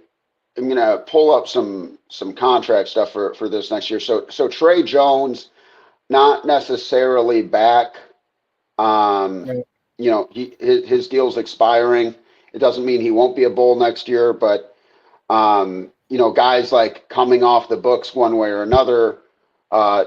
[SPEAKER 18] going to pull up some contract stuff for this next year. So Trey Jones, not necessarily back. You know, his deal's expiring. It doesn't mean he won't be a Bull next year, but you know, guys like coming off the books one way or another.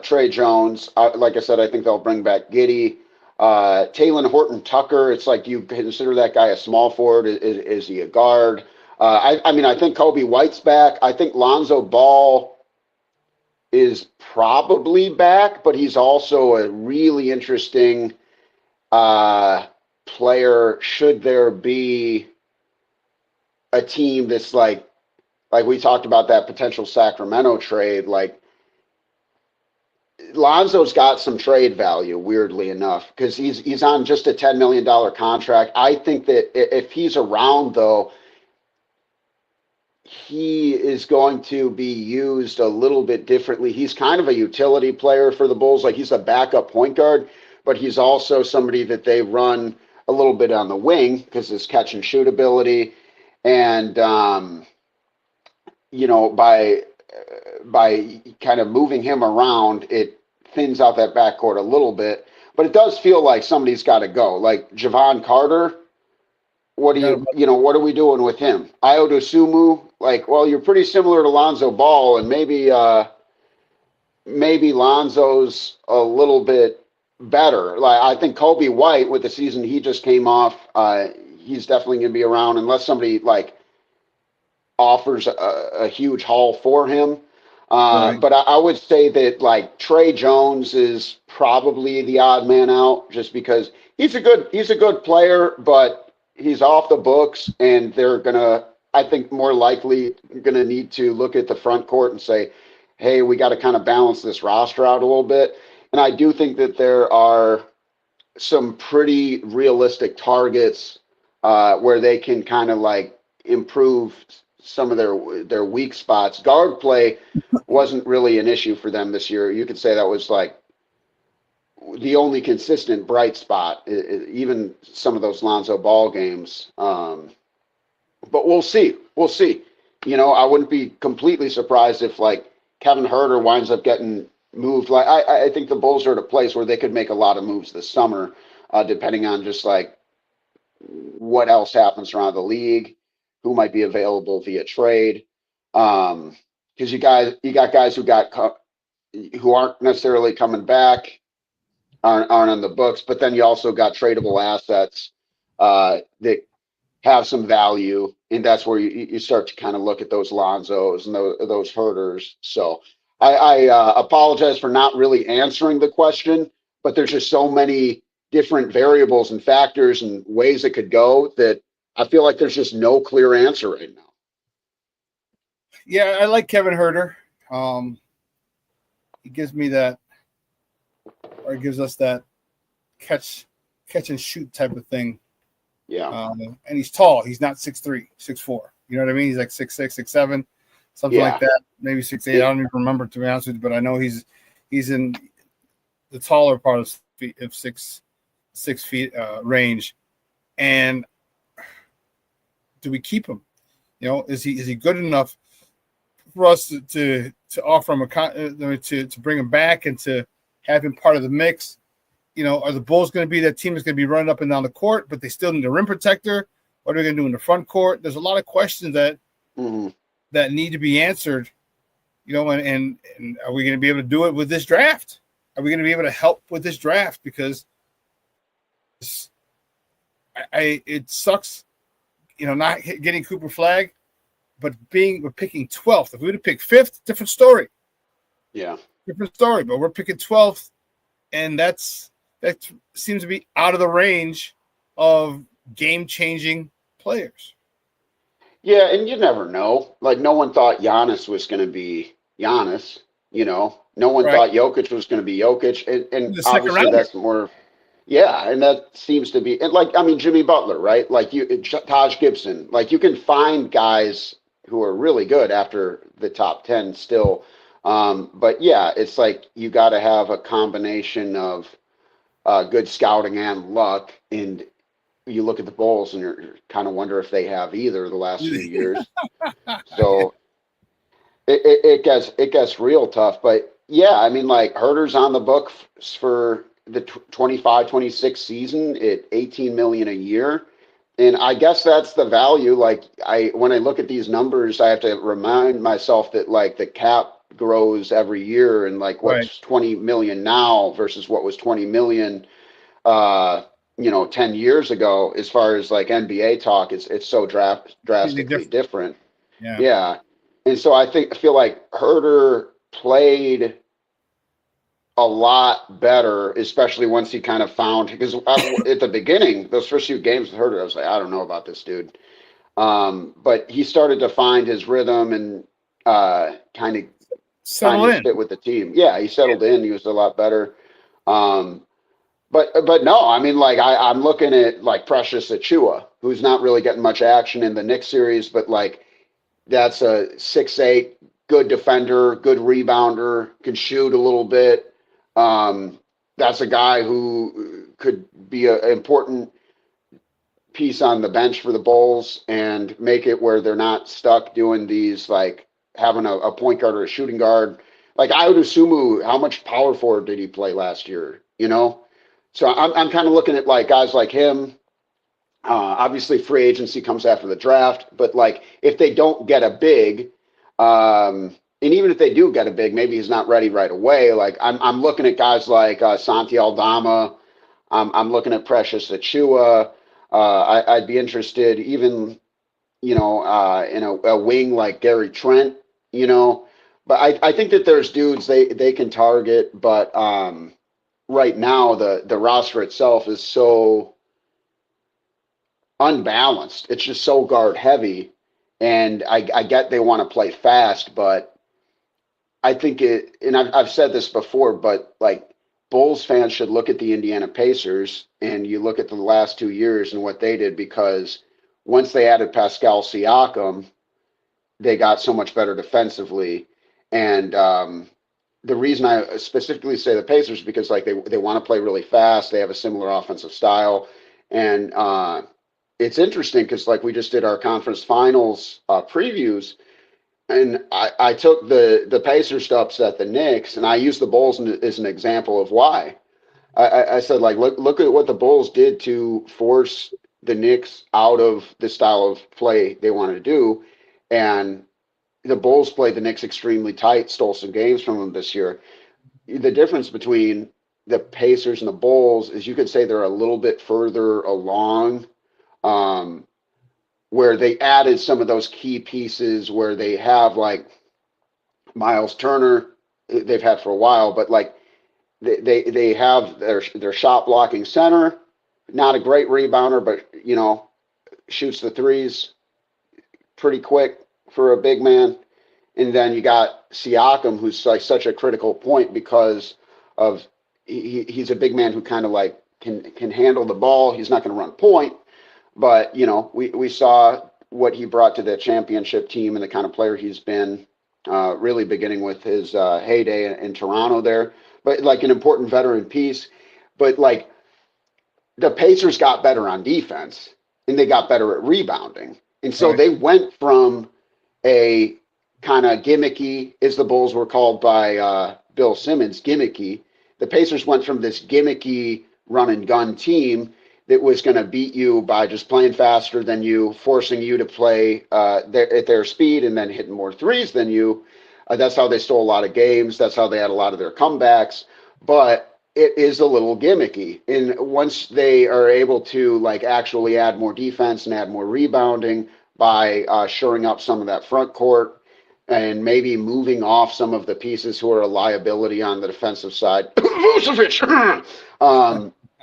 [SPEAKER 18] Trey Jones, like I said, I think they'll bring back Giddey. Talen Horton-Tucker, it's like, do you consider that guy a small forward? Is he a guard? I mean, I think Kobe White's back. I think Lonzo Ball is probably back, but he's also a really interesting player. Should there be a team that's like we talked about that potential Sacramento trade, like Lonzo's got some trade value, weirdly enough, because he's on just a $10 million contract. I think that if he's around, though, he is going to be used a little bit differently. He's kind of a utility player for the Bulls. Like, he's a backup point guard, but he's also somebody that they run a little bit on the wing because his catch and shoot ability. And, you know, by kind of moving him around, it thins out that backcourt a little bit. But it does feel like somebody's got to go. Like Javon Carter, what are we doing with him? Ayo Dosunmu, like, well, you're pretty similar to Lonzo Ball, and maybe Lonzo's a little bit better. Like, I think Kobe White, with the season he just came off, he's definitely going to be around unless somebody like offers a huge haul for him. Right. But I would say that like Trey Jones is probably the odd man out, just because he's a good player, but he's off the books, and they're gonna, I think, more likely gonna need to look at the front court and say, hey, we got to kind of balance this roster out a little bit. And I do think that there are some pretty realistic targets where they can kind of like improve some of their weak spots. Guard play wasn't really an issue for them this year. You could say that was like the only consistent bright spot, even some of those Lonzo Ball games. But we'll see. You know, I wouldn't be completely surprised if like Kevin Huerter winds up getting moved. Like I think the Bulls are at a place where they could make a lot of moves this summer, depending on just like what else happens around the league, who might be available via trade. Because you got guys who aren't necessarily coming back, aren't on the books, but then you also got tradable assets that have some value, and that's where you start to kind of look at those Lonzos and those Herders. So I apologize for not really answering the question, but there's just so many different variables and factors and ways it could go that I feel like there's just no clear answer right now.
[SPEAKER 5] Yeah, I like Kevin Huerter. He gives me that, or gives us that catch and shoot type of thing.
[SPEAKER 18] Yeah.
[SPEAKER 5] And he's tall. He's not 6'3", 6'4". You know what I mean? He's like 6'6", 6'7", something like that. Maybe 6'8". I don't even remember, to be honest with you, but I know he's in the taller part of 6 feet range. And do we keep him? Is he good enough for us to offer him to bring him back and to have him part of the mix? Are the Bulls going to be that team that's going to be running up and down the court, but they still need a rim protector? What are they going to do in the front court? There's a lot of questions that need to be answered. And are we going to be able to do it with this draft? Are we going to be able to help with this draft? Because it sucks, not getting Cooper Flag, but we're picking 12th. If we would have picked 5th, different story.
[SPEAKER 18] Yeah.
[SPEAKER 5] Different story, but we're picking 12th, and that seems to be out of the range of game-changing players.
[SPEAKER 18] Yeah, and you never know. Like, no one thought Giannis was going to be Giannis, No one thought Jokic was going to be Jokic, and obviously that's more – yeah, and that seems to be – and Jimmy Butler, right? Like, Taj Gibson. Like, you can find guys who are really good after the top 10 still. But, yeah, it's like you got to have a combination of good scouting and luck. And you look at the Bulls and you kind of wonder if they have either the last few years. So it gets real tough. But, yeah, Herter's on the book for the 25-26 season at $18 million a year. And I guess that's the value. Like, when I look at these numbers, I have to remind myself that, like, the cap grows every year, and like what's 20 million now versus what was 20 million 10 years ago. As far as like NBA talk, it's so drastically different. Yeah. And so I feel like Herter played a lot better, especially once he kind of found, because at the beginning, those first few games with Herter, I was like, I don't know about this dude. But he started to find his rhythm and kind of fit with the team. Yeah, he settled in. He was a lot better. But no, I'm looking at like Precious Achiuwa, who's not really getting much action in the Knicks series, but like that's a 6'8", good defender, good rebounder, can shoot a little bit. That's a guy who could be an important piece on the bench for the Bulls and make it where they're not stuck doing these, like having a point guard or a shooting guard. Like Ayo Dosunmu, how much power forward did he play last year? So I'm kind of looking at like guys like him. Obviously free agency comes after the draft, but like if they don't get a big, and even if they do get a big, maybe he's not ready right away. Like I'm looking at guys like Santi Aldama. I'm looking at Precious Achiuwa. I'd be interested even, in a wing like Gary Trent, but I think that there's dudes they can target, but right now the roster itself is so unbalanced. It's just so guard heavy, and I get they want to play fast, but I think and I've said this before, but like Bulls fans should look at the Indiana Pacers and you look at the last 2 years and what they did, because once they added Pascal Siakam, they got so much better defensively. And the reason I specifically say the Pacers, because like they want to play really fast. They have a similar offensive style. And it's interesting because like we just did our conference finals previews, and I took the Pacers to upset the Knicks, and I used the Bulls as an example of why. I said, like, look at what the Bulls did to force the Knicks out of the style of play they wanted to do. And the Bulls played the Knicks extremely tight, stole some games from them this year. The difference between the Pacers and the Bulls is you could say they're a little bit further along, where they added some of those key pieces where they have like Miles Turner, they've had for a while, but like they have their shot blocking center, not a great rebounder, but shoots the threes pretty quick for a big man. And then you got Siakam, who's like such a critical point because of he's a big man who kind of like can handle the ball. He's not going to run point, but we saw what he brought to the championship team and the kind of player he's been, really beginning with his heyday in Toronto there, but like an important veteran piece. But like the Pacers got better on defense and they got better at rebounding. And so they went from a kind of gimmicky, as the Bulls were called by Bill Simmons, gimmicky. The Pacers went from this gimmicky run and gun team that was going to beat you by just playing faster than you, forcing you to play at their speed and then hitting more threes than you. That's how they stole a lot of games. That's how they had a lot of their comebacks. But it is a little gimmicky. And once they are able to like actually add more defense and add more rebounding by shoring up some of that front court and maybe moving off some of the pieces who are a liability on the defensive side,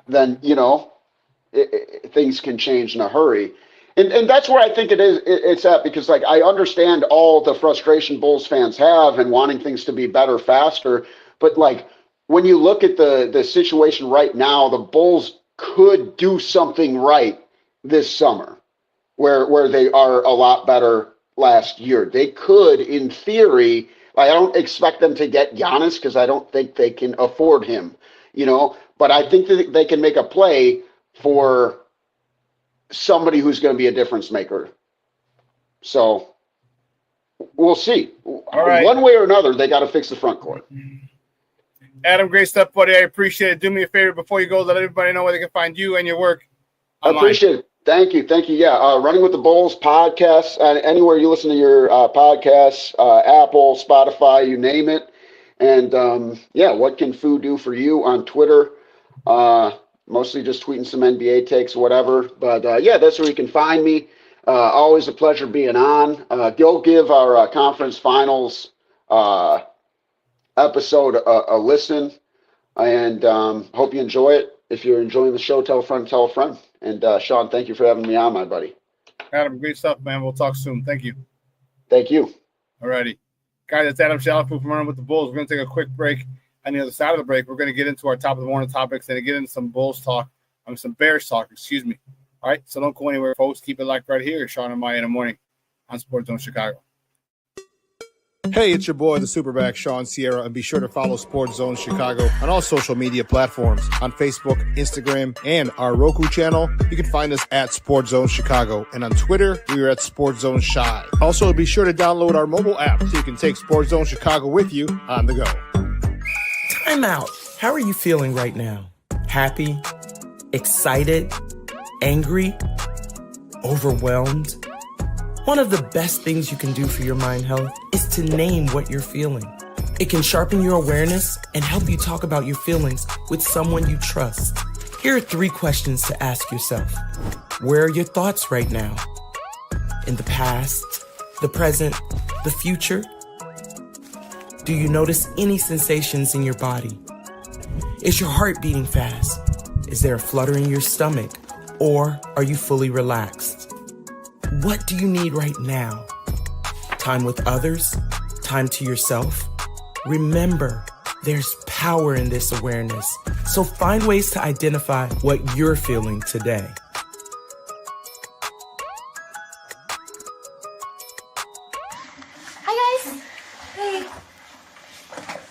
[SPEAKER 18] then, you know, things can change in a hurry. And that's where I think it's at, because like I understand all the frustration Bulls fans have and wanting things to be better, faster. But like when you look at the situation right now, the Bulls could do something right this summer where they are a lot better last year. They could, in theory, I don't expect them to get Giannis because I don't think they can afford him, you know, but I think that they can make a play for somebody who's going to be a difference maker. So we'll see. All right. One way or another, they got to fix the front court.
[SPEAKER 5] Adam, great stuff, buddy. I appreciate it. Do me a favor before you go, let everybody know where they can find you and your work online.
[SPEAKER 18] I appreciate it. Thank you. Yeah, Running with the Bulls podcast, anywhere you listen to your podcasts, Apple, Spotify, you name it. And, yeah, what can Foo do for you on Twitter? Mostly just tweeting some NBA takes, whatever. But, yeah, that's where you can find me. Always a pleasure being on. Go give our conference finals episode a listen. And hope you enjoy it. If you're enjoying the show, tell a friend, tell a friend. And, Shawn, thank you for having me on, my buddy.
[SPEAKER 5] Adam, great stuff, man. We'll talk soon. Thank you.
[SPEAKER 18] Thank you.
[SPEAKER 5] All righty. Guys, it's Adam Chalifoux from Running with the Bulls. We're going to take a quick break. On the other side of the break, we're going to get into our top of the morning topics and get into some Bulls talk. Some Bears talk, excuse me. All right, so don't go anywhere, folks. Keep it locked right here. Shawn and Maya in the morning on Sports Zone Chicago.
[SPEAKER 19] Hey, it's your boy, the SuperBack, Shawn Sierra, and be sure to follow Sports Zone Chicago on all social media platforms, on Facebook, Instagram, and our Roku channel. You can find us at Sports Zone Chicago, and on Twitter, we are at Sports Zone Shy. Also, be sure to download our mobile app so you can take Sports Zone Chicago with you on the go.
[SPEAKER 20] Time out. How are you feeling right now? Happy? Excited? Angry? Overwhelmed? One of the best things you can do for your mind health is to name what you're feeling. It can sharpen your awareness and help you talk about your feelings with someone you trust. Here are 3 questions to ask yourself. Where are your thoughts right now? In the past, the present, the future? Do you notice any sensations in your body? Is your heart beating fast? Is there a flutter in your stomach? Or are you fully relaxed? What do you need right now? Time with others? Time to yourself? Remember, there's power in this awareness. So find ways to identify what you're feeling today.
[SPEAKER 21] Hi, guys. Hey.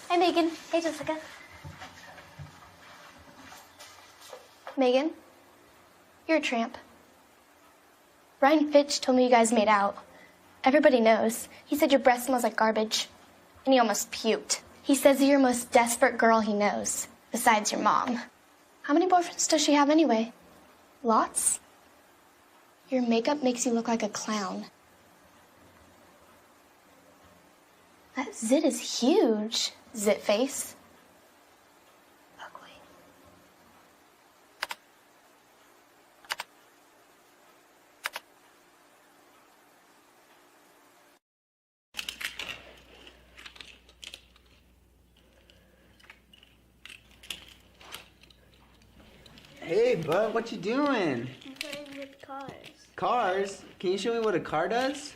[SPEAKER 21] Hi, Megan. Hey, Jessica. Megan, you're a tramp. Brian Fitch told me you guys made out. Everybody knows. He said your breath smells like garbage. And he almost puked. He says you're the most desperate girl he knows, besides your mom. How many boyfriends does she have anyway? Lots? Your makeup makes you look like a clown. That zit is huge, zit face.
[SPEAKER 22] Hey, bud, what you doing?
[SPEAKER 21] I'm playing with cars.
[SPEAKER 22] Cars? Can you show me what a car does?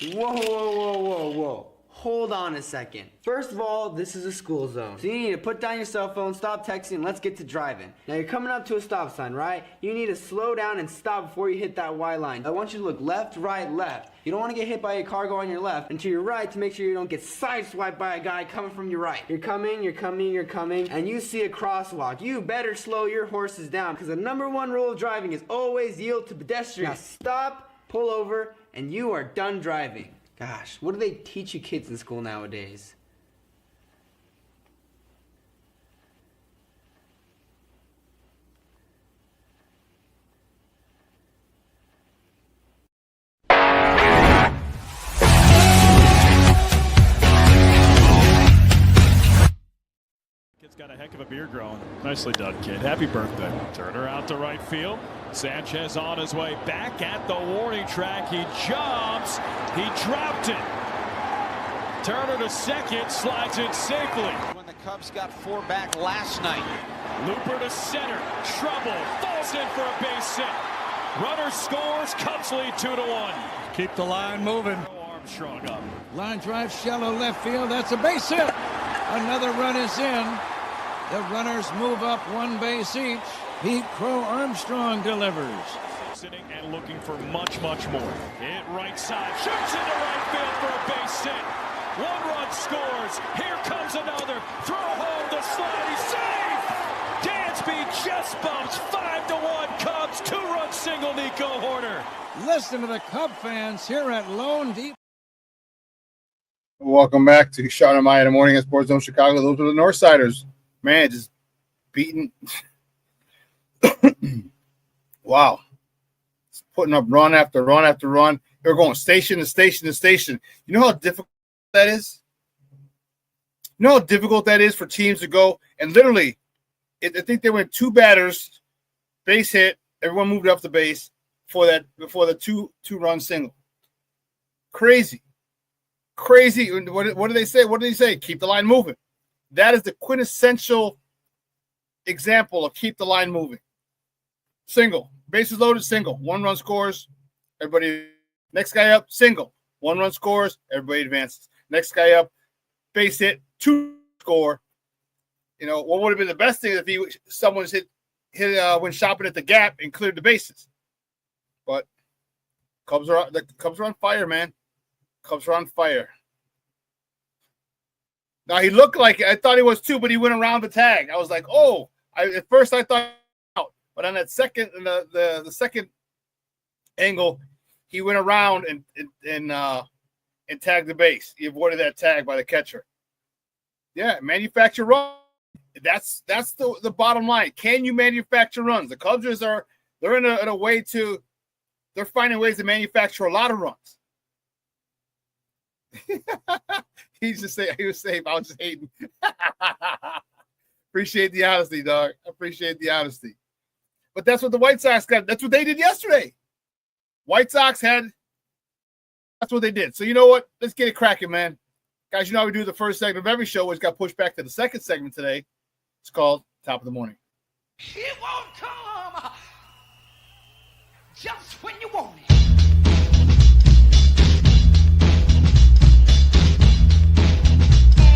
[SPEAKER 22] Whoa, whoa, whoa, whoa, whoa. Hold on a second. First of all, this is a school zone. So you need to put down your cell phone, stop texting, and let's get to driving. Now you're coming up to a stop sign, right? You need to slow down and stop before you hit that Y line. I want you to look left, right, left. You don't want to get hit by a car going on your left and to your right to make sure you don't get sideswiped by a guy coming from your right. You're coming, and you see a crosswalk. You better slow your horses down because the #1 rule of driving is always yield to pedestrians. Now stop, pull over, and you are done driving. Gosh, what do they teach you kids in school nowadays?
[SPEAKER 2] Kid's got a heck of a beard growing. Nicely done, kid. Happy birthday. Turner out to right field. Sanchez on his way back at the warning track. He jumps. He dropped it. Turner to second, slides it safely.
[SPEAKER 1] When the Cubs got 4 back last night.
[SPEAKER 2] Looper to center. Trouble. Falls in for a base hit. Runner scores. Cubs lead 2-1.
[SPEAKER 4] Keep the line moving.
[SPEAKER 2] Armstrong up.
[SPEAKER 4] Line drive shallow left field. That's a base hit. Another run is in. The runners move up 1 base each. Pete Crow Armstrong delivers.
[SPEAKER 2] Sitting and looking for much, much more. Hit right side. Shoots into right field for a base hit. 1 run scores. Here comes another. Throw home the slide. He's safe. Dansby just bumps 5-1 Cubs. 2-run single Nico Horner.
[SPEAKER 4] Listen to the Cub fans here at Lone Depot.
[SPEAKER 5] Welcome back to Shawn and Maya in the morning at Sports Zone Chicago. Those are the Northsiders. Man, just beating. Wow. It's putting up run after run after run. They're going station to station to station. You know how difficult that is? You know how difficult that is for teams to go? And literally, I think they went 2 batters, base hit, everyone moved up the base before the two-run single. Crazy. What do they say? What do they say? Keep the line moving. That is the quintessential example of keep the line moving. Single. Bases loaded, single. 1 run scores. Everybody. Next guy up, single. 1 run scores. Everybody advances. Next guy up, base hit, 2 score. You know, what would have been the best thing if someone's hit when shopping at the gap and cleared the bases. But the Cubs are on fire, man. Cubs are on fire. Now he looked like I thought he was too, but he went around the tag. I was like, oh, at first I thought out, but on that second the second angle, he went around and tagged the base. He avoided that tag by the catcher. Yeah, manufacture runs. That's the bottom line. Can you manufacture runs? The Cubs they're in a way to they're finding ways to manufacture a lot of runs. He was safe. I was just hating. Appreciate the honesty, dog. Appreciate the honesty. But that's what the White Sox got. That's what they did yesterday. White Sox that's what they did. So you know what? Let's get it cracking, man. Guys, you know how we do the first segment of every show, which got pushed back to the second segment today. It's called Top of the Morning.
[SPEAKER 1] It won't come just when you want it.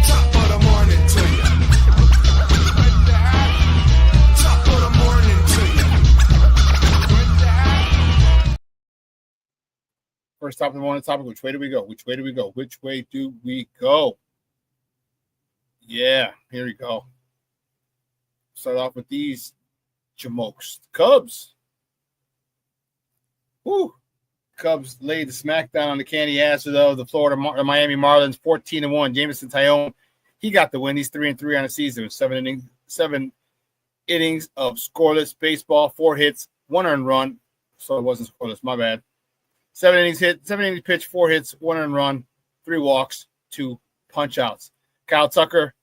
[SPEAKER 6] Top of the morning to you. Top of the morning to you.
[SPEAKER 5] First top of the morning topic. Which way do we go? Which way do we go? Which way do we go? Yeah, here we go. Start off with these jamokes. Cubs. Woo. Cubs laid the smackdown on the candy asses of the Miami Marlins, 14-1. Jameson Taillon, he got the win. He's 3-3 on the season with 7 innings of scoreless baseball, 4 hits, 1 earned run. So it wasn't scoreless, my bad. 7 innings pitched, 4 hits, 1 earned run, 3 walks, 2 punch outs. Kyle Tucker,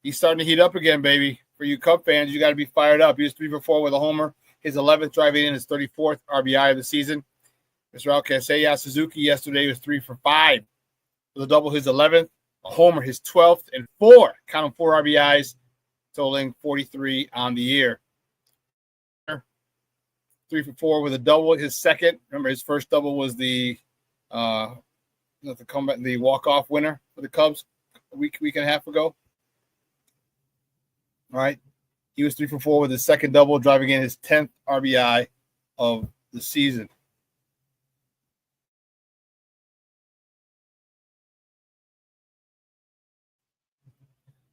[SPEAKER 5] he's starting to heat up again, baby. For you Cub fans, you got to be fired up. He was 3 for 4 with a homer. His 11th driving in, his 34th RBI of the season. Mr. Alcacaya Suzuki yesterday was 3 for 5 with a double, his 11th, a homer, his 12th, and 4 RBIs, totaling 43 on the year. 3 for 4 with a double, his second. Remember, his first double was the the walk-off winner for the Cubs a week and a half ago. All right. He was 3 for 4 with his second double, driving in his 10th RBI of the season.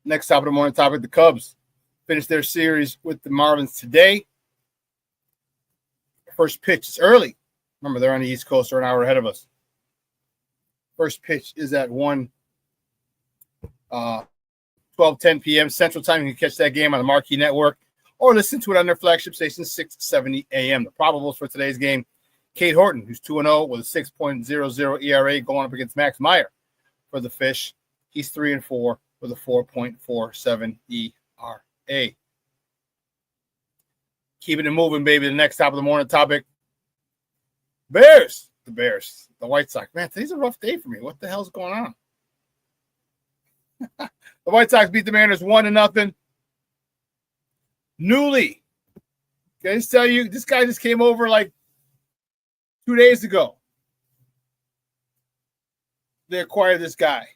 [SPEAKER 5] Next top of the morning topic, the Cubs finished their series with the Marlins today. First pitch is early. Remember, they're on the East Coast. They're an hour ahead of us. First pitch is at 12:10 p.m. Central Time. You can catch that game on the Marquee Network or listen to it on their flagship station, 670 a.m. The probables for today's game, Cade Horton, who's 2-0 with a 6.00 ERA going up against Max Meyer for the Fish. He's 3-4 with a 4.47 ERA. Keeping it moving, baby. The next top of the morning topic, Bears. The White Sox. Man, today's a rough day for me. What the hell's going on? The White Sox beat the Mariners 1-0. Newly. Can I just tell you, this guy just came over like 2 days ago. They acquired this guy,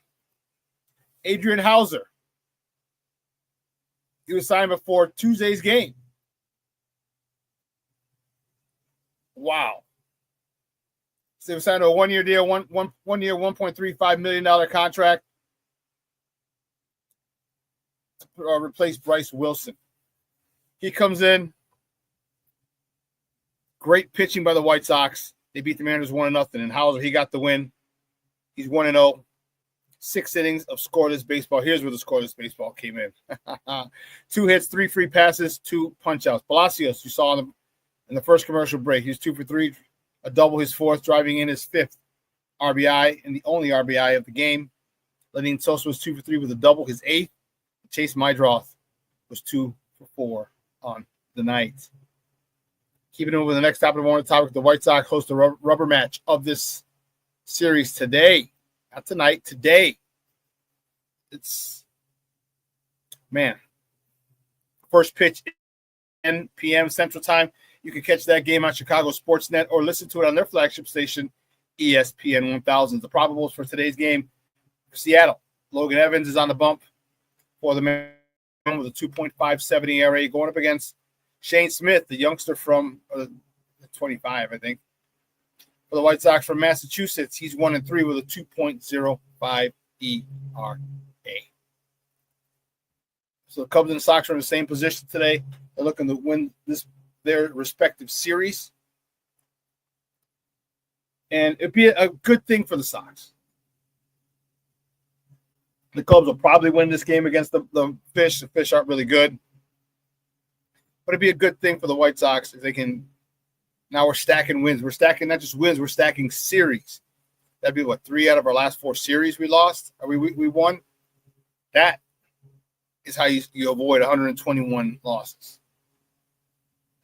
[SPEAKER 5] Adrian Hauser. He was signed before Tuesday's game. Wow. So they signed a one-year deal, one year, $1.35 million contract to replace Bryce Wilson. He comes in. Great pitching by the White Sox. They beat the Mariners 1-0. And Hauser, he got the win. He's 1-0. 6 innings of scoreless baseball. Here's where the scoreless baseball came in. 2 hits, 3 free passes, 2 punch-outs. Palacios, you saw him in the first commercial break. He's 2 for 3, a double, his 4th, driving in his 5th RBI and the only RBI of the game. Lenyn Sosa was 2 for 3 with a double, his 8th. Chase Mydroth was 2 for 4 on the night. Keeping it over the next top of the morning topic, the White Sox host a rubber match of this series today. Not tonight, today. It's, man, first pitch 10 p.m. Central Time. You can catch that game on Chicago Sportsnet or listen to it on their flagship station, ESPN 1000. The probables for today's game for Seattle. Logan Evans is on the bump for the man with a 2.57 ERA going up against Shane Smith, the youngster from 25, I think. For the White Sox from Massachusetts, he's 1-3 with a 2.05 ERA. So the Cubs and the Sox are in the same position today. They're looking to win their respective series. And it'd be a good thing for the Sox. The Cubs will probably win this game against the Fish. The Fish aren't really good. But it'd be a good thing for the White Sox if they can. Now we're stacking wins. We're stacking not just wins, we're stacking series. That'd be, 3 out of our last 4 series we lost? Or we won? That is how you avoid 121 losses.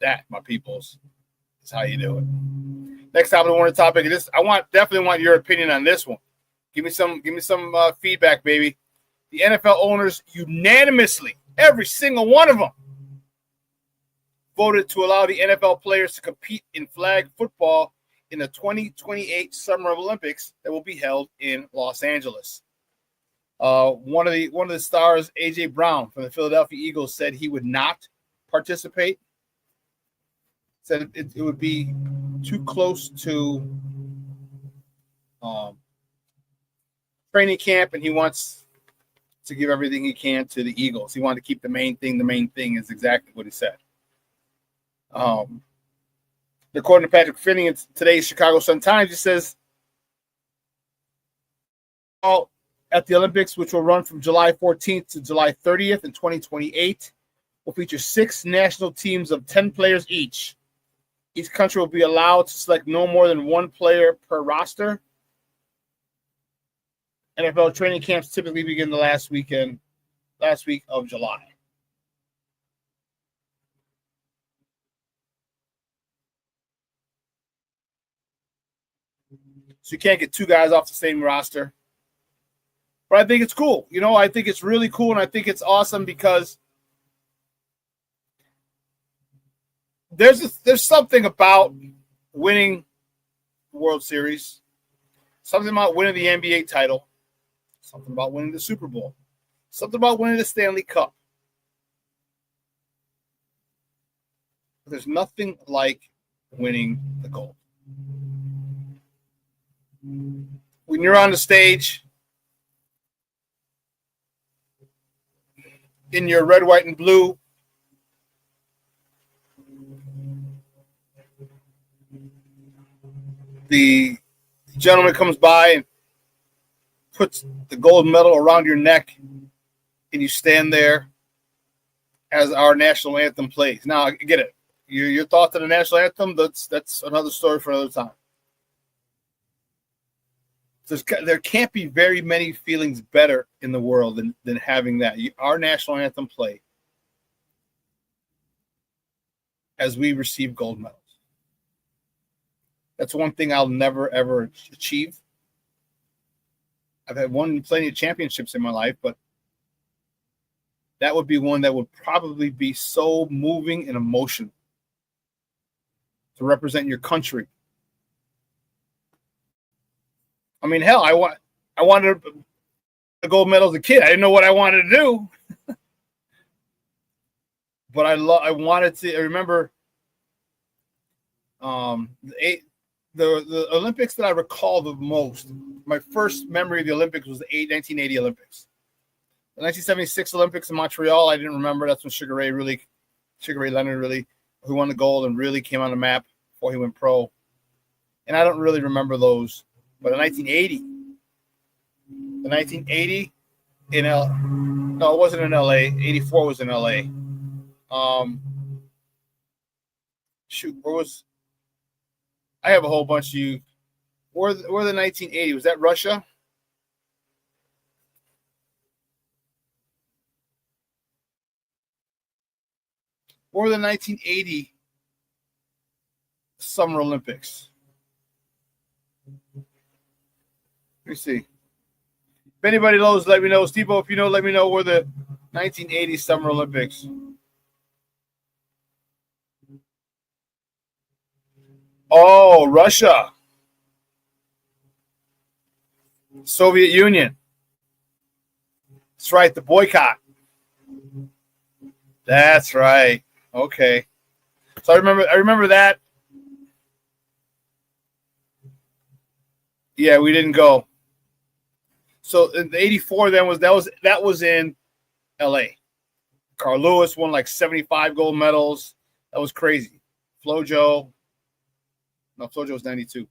[SPEAKER 5] That, my peoples, is how you do it. Next top of the morning topic is definitely want your opinion on this one. Give me some feedback, baby. The NFL owners unanimously, every single one of them, voted to allow the NFL players to compete in flag football in the 2028 Summer Olympics that will be held in Los Angeles. One of the stars, A.J. Brown from the Philadelphia Eagles, said he would not participate. Said it would be too close to training camp, and he wants to give everything he can to the Eagles. He wanted to keep the main thing. The main thing is exactly what he said. According to Patrick Finney in today's Chicago Sun-Times, he says, at the Olympics, which will run from July 14th to July 30th in 2028, will feature 6 national teams of 10 players each. Each country will be allowed to select no more than 1 player per roster. NFL training camps typically begin the last week of July. So you can't get 2 guys off the same roster. But I think it's cool. I think it's really cool, and I think it's awesome because there's something about winning the World Series, Something about winning the NBA title. Something about winning the Super Bowl. Something about winning the Stanley Cup. There's nothing like winning the gold. When you're on the stage in your red, white, and blue, the gentleman comes by and puts the gold medal around your neck, and you stand there as our national anthem plays. Now, I get it. Your thoughts on the national anthem, that's another story for another time. There can't be very many feelings better in the world than having that. Our national anthem play as we receive gold medals. That's one thing I'll never, ever achieve. I've had won plenty of championships in my life, but that would be one that would probably be so moving and emotional to represent your country. I mean, hell, I wanted a gold medal as a kid. I didn't know what I wanted to do, but I wanted to. I remember the Olympics that I recall the most. My first memory of the Olympics was the 1980 Olympics. The 1976 Olympics in Montreal, I didn't remember. That's when Sugar Ray Leonard, who won the gold and really came on the map before he went pro. And I don't really remember those. But in 1980 in no, it wasn't in LA. 84 was in LA. Where was? I have a whole bunch of you. Where the 1980? Was that Russia? Or the 1980 Summer Olympics? Let me see. If anybody knows, let me know. Steve-O, if you know, let me know where the 1980 Summer Olympics. Oh, Russia. Soviet Union. That's right, the boycott. That's right. Okay. So I remember that. Yeah, we didn't go. So in the 84 then that was in LA. Carl Lewis won like 75 gold medals. That was crazy. Flojo was 92.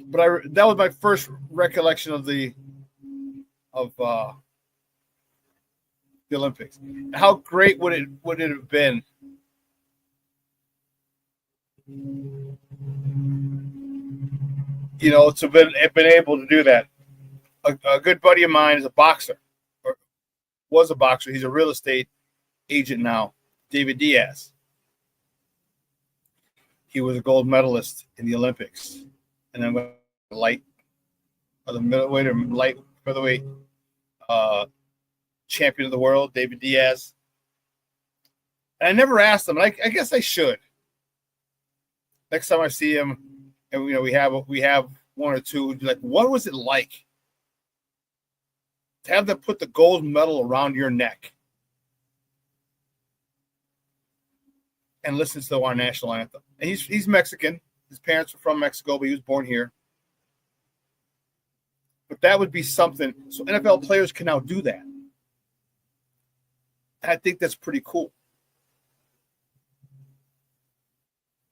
[SPEAKER 5] But that was my first recollection of the Olympics. How great would it have been? You know, to have been able to do that. A good buddy of mine is a boxer, or was a boxer. He's a real estate agent now, David Diaz. He was a gold medalist in the Olympics, and then went light, or the middleweight or light featherweight champion of the world, David Diaz. And I never asked him, and I guess I should. Next time I see him, and we have one or two, like, what was it like to have them put the gold medal around your neck and listen to our national anthem? And he's Mexican. His parents were from Mexico, but he was born here. But that would be something. So NFL players can now do that. And I think that's pretty cool.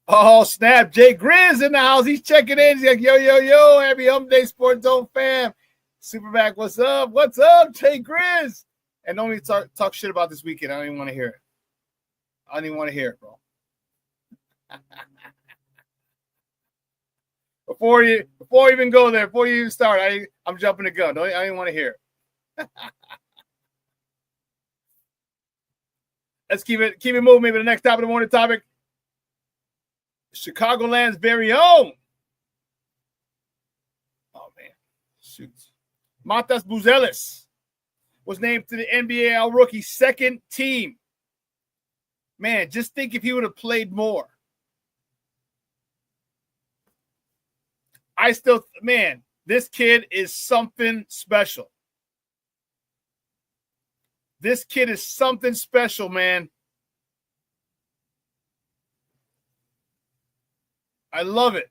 [SPEAKER 5] Oh, snap. Jay Grizz in the house. He's checking in. He's like, yo. Happy Hump Day, Sports Zone fam. SuperBack, what's up? What's up, Jay Grizz? And don't even talk shit about this weekend. I don't even want to hear it. I don't even want to hear it, bro. Before you even go there, before you even start, I'm jumping the gun. I didn't want to hear it. Let's keep it moving. Maybe the next top of the morning topic. Chicagoland's very own. Oh man, shoot. Matas Buzelis was named to the NBA All-Rookie second team. Man, just think if he would have played more. this kid is something special. This kid is something special, man. I love it.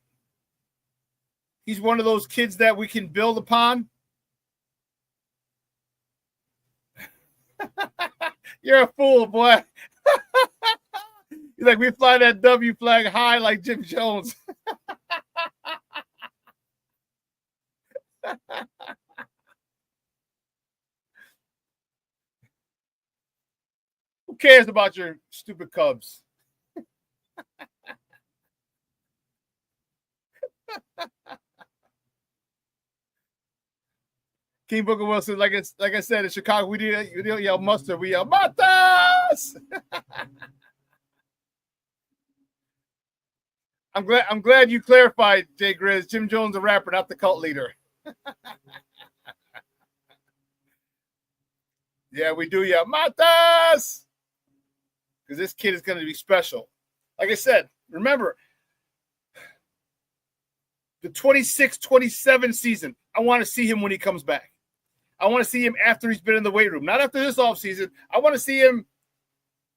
[SPEAKER 5] He's one of those kids that we can build upon. You're a fool, boy. He's like, we fly that W flag high like Jim Jones. Who cares about your stupid Cubs? King Booker Wilson, like I said in Chicago, we didn't yell mustard, we yell Matas. I'm glad you clarified, Jay Grizz. Jim Jones, a rapper, not the cult leader. Yeah, we do yell Matas, because this kid is going to be special. Like I said, remember the 26-27 season. I want to see him when he comes back. I want to see him after he's been in the weight room, not after this offseason. I want to see him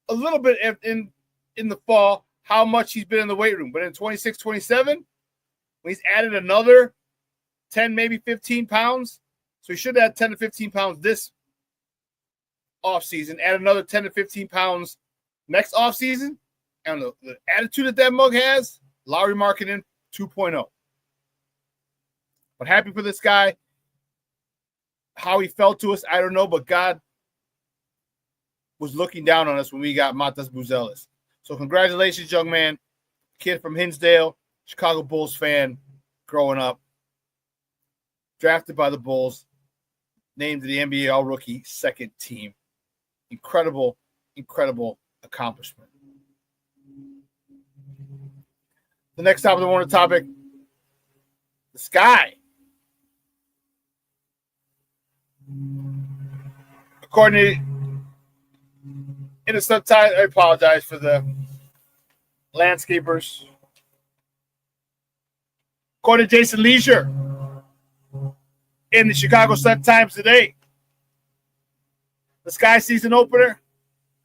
[SPEAKER 5] a little bit in the fall, how much he's been in the weight room. But in 26-27, when he's added another 10, maybe 15 pounds, so he should have 10 to 15 pounds this offseason, add another 10 to 15 pounds next offseason. And the attitude that mug has, Lowry Marketing 2.0. But happy for this guy. How he felt to us, I don't know, but God was looking down on us when we got Matas Buzelis. So congratulations, young man. Kid from Hinsdale, Chicago Bulls fan, growing up. Drafted by the Bulls, named to the NBA All-Rookie second team. Incredible, incredible accomplishment. The next topic, the sky. According to in the subtitle, I apologize for the landscapers. According to Jason Leisure in the Chicago Sun-Times today, the Sky season opener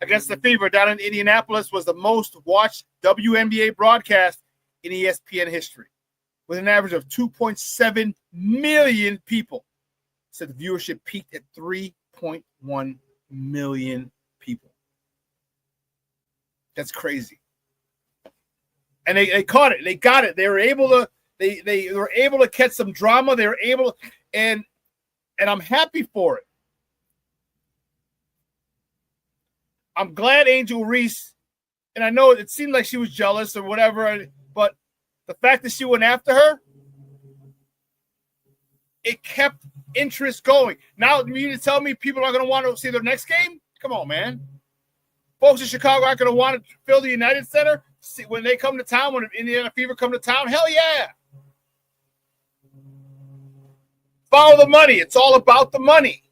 [SPEAKER 5] against the Fever down in Indianapolis was the most watched WNBA broadcast in ESPN history, with an average of 2.7 million people. Said the viewership peaked at 3.1 million people. That's crazy. And they caught it. They got it. They were able to. They were able to catch some drama. They were able, and I'm happy for it. I'm glad Angel Reese, and I know it seemed like she was jealous or whatever, but the fact that she went after her, it kept interest going. Now, you mean to tell me people are going to want to see their next game? Come on, man. Folks in Chicago aren't going to want to fill the United Center when they come to town, when Indiana Fever come to town? Hell yeah. Follow the money. It's all about the money.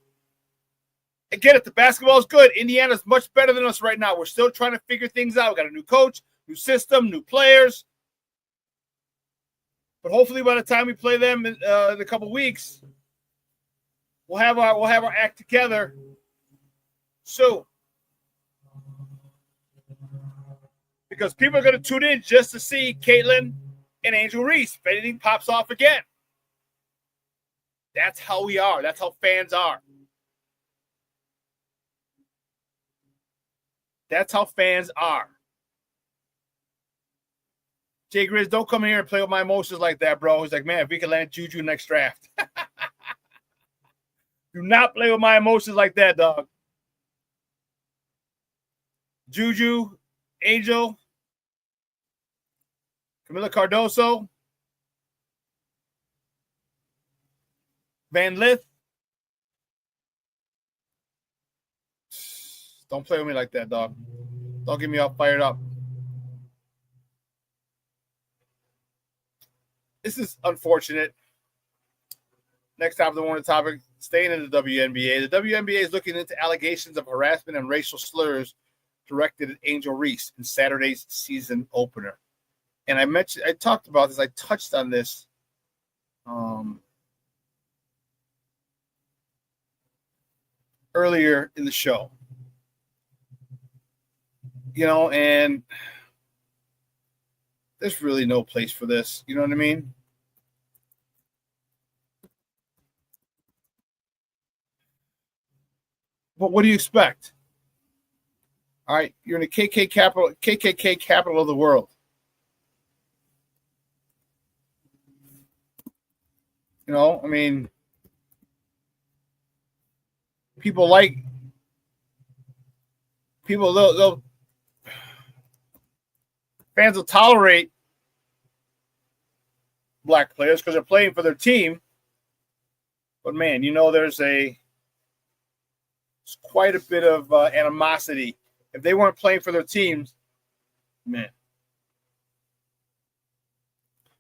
[SPEAKER 5] I get it. The basketball is good. Indiana's much better than us right now. We're still trying to figure things out. We got a new coach, new system, new players. But hopefully by the time we play them in a couple weeks, we'll have our act together soon. Because people are going to tune in just to see Caitlin and Angel Reese if anything pops off again. That's how we are. That's how fans are. That's how fans are. Jay Grizz, don't come here and play with my emotions like that, bro. He's like, man, if we can land Juju next draft. Do not play with my emotions like that, dog. Juju, Angel, Camila Cardoso, Van Lith. Don't play with me like that, dog. Don't get me all fired up. This is unfortunate. Next topic, staying in the WNBA. The WNBA is looking into allegations of harassment and racial slurs directed at Angel Reese in Saturday's season opener. And I talked about this. I touched on this earlier in the show. And there's really no place for this. You know what I mean? But what do you expect? All right, you're in the KKK capital of the world. I mean, fans will tolerate black players because they're playing for their team. But man, there's quite a bit of animosity. If they weren't playing for their teams, man.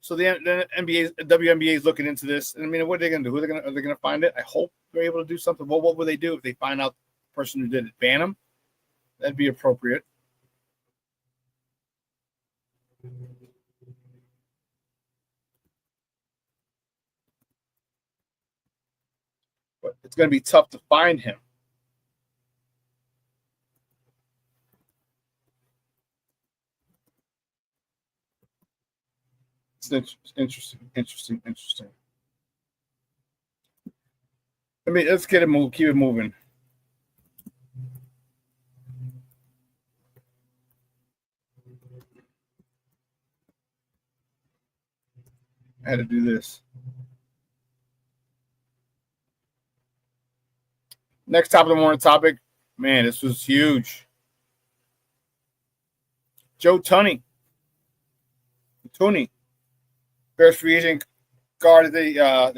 [SPEAKER 5] So the WNBA is looking into this. And I mean, what are they going to do? Are they going to find it? I hope they're able to do something. Well, what would they do if they find out the person who did it? Ban them? That'd be appropriate. But it's going to be tough to find him. It's interesting. Let's get it moved. Keep it moving. I had to do this. Next top of the morning topic. Man, this was huge. Joe Tunney. Bears free agent guard they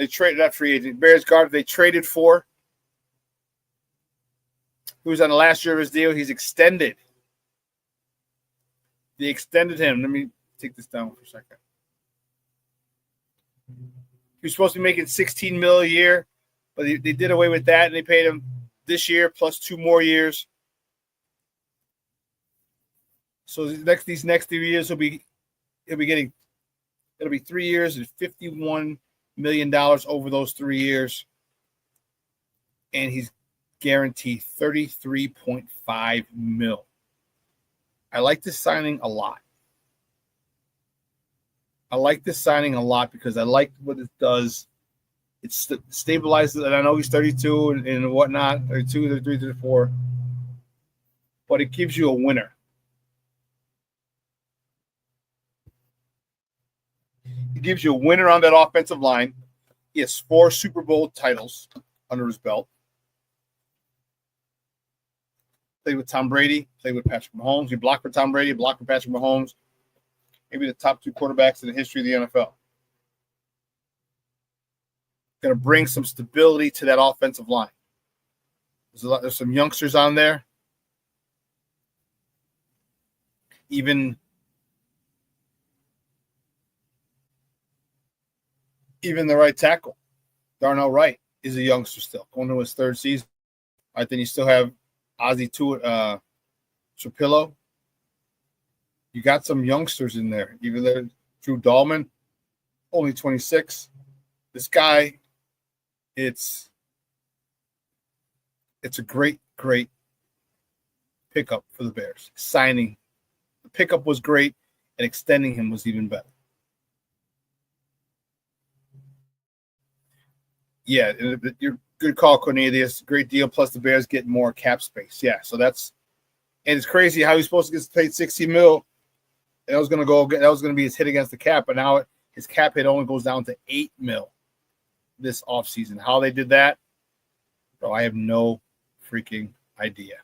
[SPEAKER 5] traded that free agent. Bears guard they traded for. Who's on the last year of his deal. He's extended. They extended him. Let me take this down for a second. He was supposed to be making $16 million a year, but they did away with that and they paid him this year plus 2 more years. So these next 3 years he'll be getting. It'll be 3 years and $51 million over those 3 years. And he's guaranteed $33.5 million. I like this signing a lot. Because I like what it does. It stabilizes, and I know he's 32 and whatnot, 32, 33, 34. But it gives you a winner. It gives you a winner on that offensive line. He has 4 Super Bowl titles under his belt. Played with Tom Brady, played with Patrick Mahomes. He blocked for Tom Brady, blocked for Patrick Mahomes. Maybe the top 2 quarterbacks in the history of the NFL. Going to bring some stability to that offensive line. There's some youngsters on there. Even the right tackle, Darnell Wright, is a youngster still, going to his 3rd season. I think you still have Ozzie Trapillo. You got some youngsters in there. Even there, Drew Dahlman, only 26. This guy, it's a great pickup for the Bears. Signing, the pickup was great, and extending him was even better. Yeah, you're good call, Cornelius. Great deal. Plus the Bears get more cap space. Yeah, so and it's crazy how he's supposed to get paid $60 million. That was going to be his hit against the cap, but now his cap hit only goes down to $8 million this offseason. How they did that, bro, I have no freaking idea.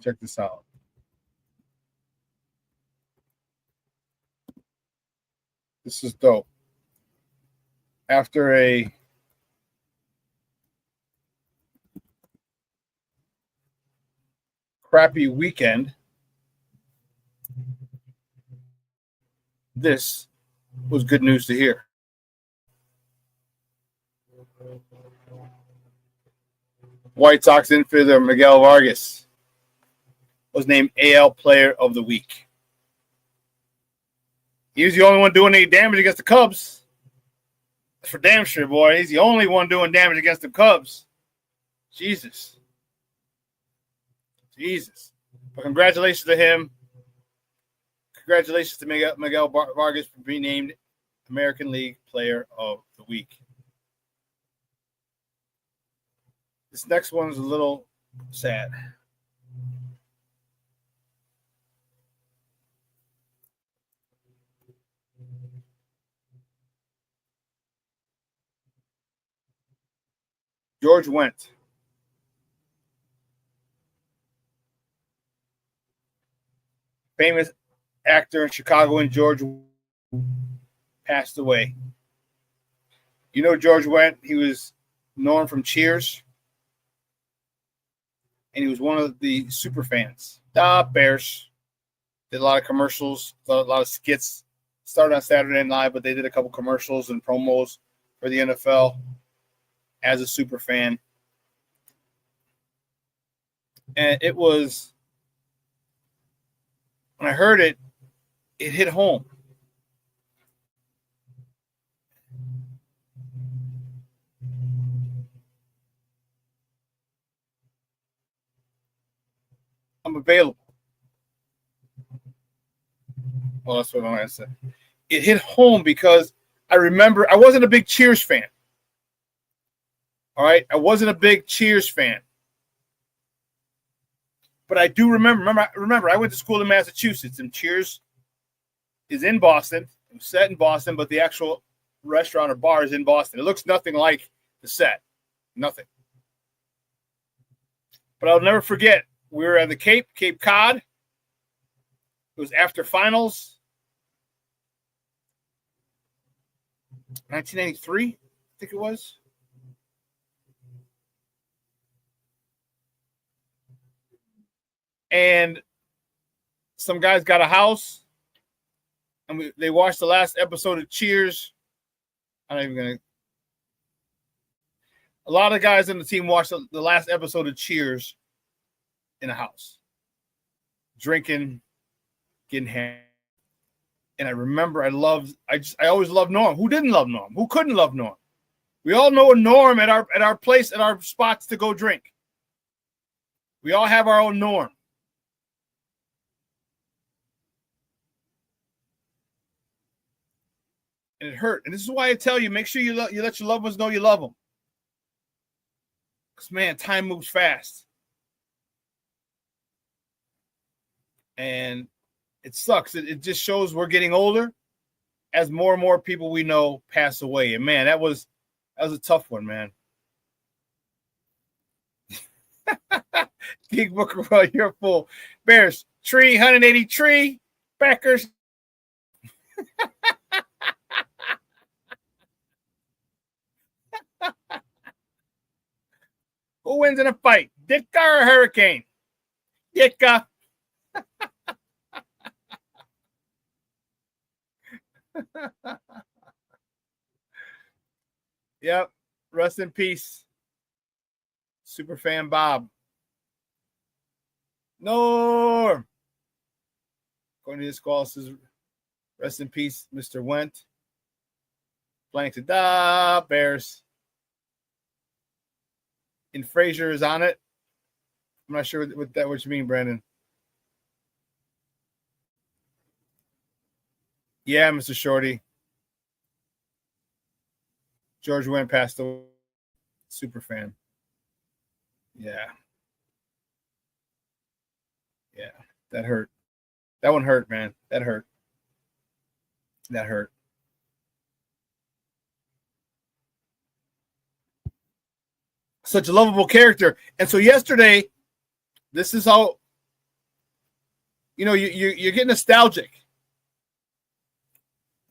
[SPEAKER 5] Check this out. This is dope. After a crappy weekend, this was good news to hear. White Sox infielder Miguel Vargas was named AL Player of the Week. He was the only one doing any damage against the Cubs. That's for damn sure, boy. He's the only one doing damage against the Cubs. Jesus. But congratulations to him. Congratulations to Miguel Vargas for being named American League Player of the Week. This next one's a little sad. George Wendt. Famous actor in Chicago, and George passed away. You know George Wendt? He was known from Cheers, and he was one of the super fans. Bears. Did a lot of commercials, a lot of skits. Started on Saturday Night Live, but they did a couple commercials and promos for the NFL as a super fan. And it was, when I heard it, it hit home. I'm available. Well, that's what I'm going to say. It hit home because I remember I wasn't a big Cheers fan. All right? I wasn't a big Cheers fan. But I do remember I went to school in Massachusetts, and Cheers is in Boston. It was set in Boston, but the actual restaurant or bar is in Boston. It looks nothing like the set. Nothing. But I'll never forget, we were at the Cape Cod. It was after finals. 1993, I think it was. And some guys got a house, and they watched the last episode of Cheers. I'm not even going to. A lot of guys on the team watched the last episode of Cheers in a house, drinking, getting hammered. And I remember I always loved Norm. Who didn't love Norm? Who couldn't love Norm? We all know a Norm at our place, at our spots to go drink. We all have our own Norm. And it hurt. And this is why I tell you, make sure you let your loved ones know you love them. Because, man, time moves fast. And it sucks. It just shows we're getting older as more and more people we know pass away. And, man, that was a tough one, man. Geek Booker, well, you're full. Bears, tree, 180 tree. Packers. Who wins in a fight, Ditka or Hurricane? Ditka. Yep. Rest in peace. Superfan Bob. Norm. According to this call, says rest in peace, Mr. Wendt. Blank to da Bears. And Frazier is on it. I'm not sure what you mean, Brandon. Yeah, Mr. Shorty. George Wendt passed away. Super fan. Yeah. Yeah, that hurt. That one hurt, man. That hurt. That hurt. Such a lovable character. And so yesterday, this is how, you get nostalgic.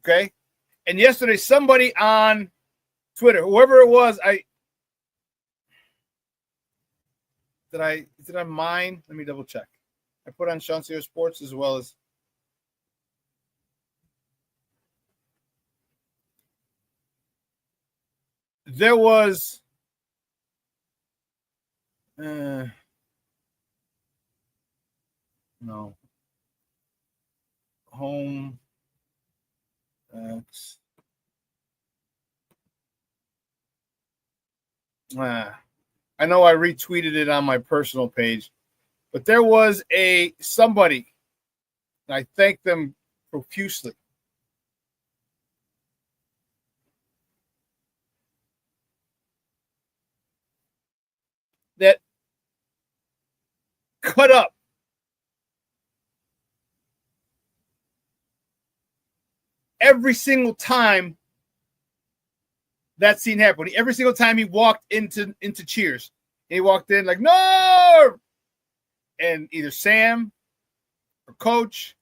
[SPEAKER 5] Okay? And yesterday, somebody on Twitter, whoever it was, did I mine? Let me double check. I put on Shawn Sierra Sports as well as there was No. Home. I know I retweeted it on my personal page, but there was somebody, and I thank them profusely, that cut up every single time that scene happened. Every single time he walked into Cheers, he walked in like, no! And either Sam or Coach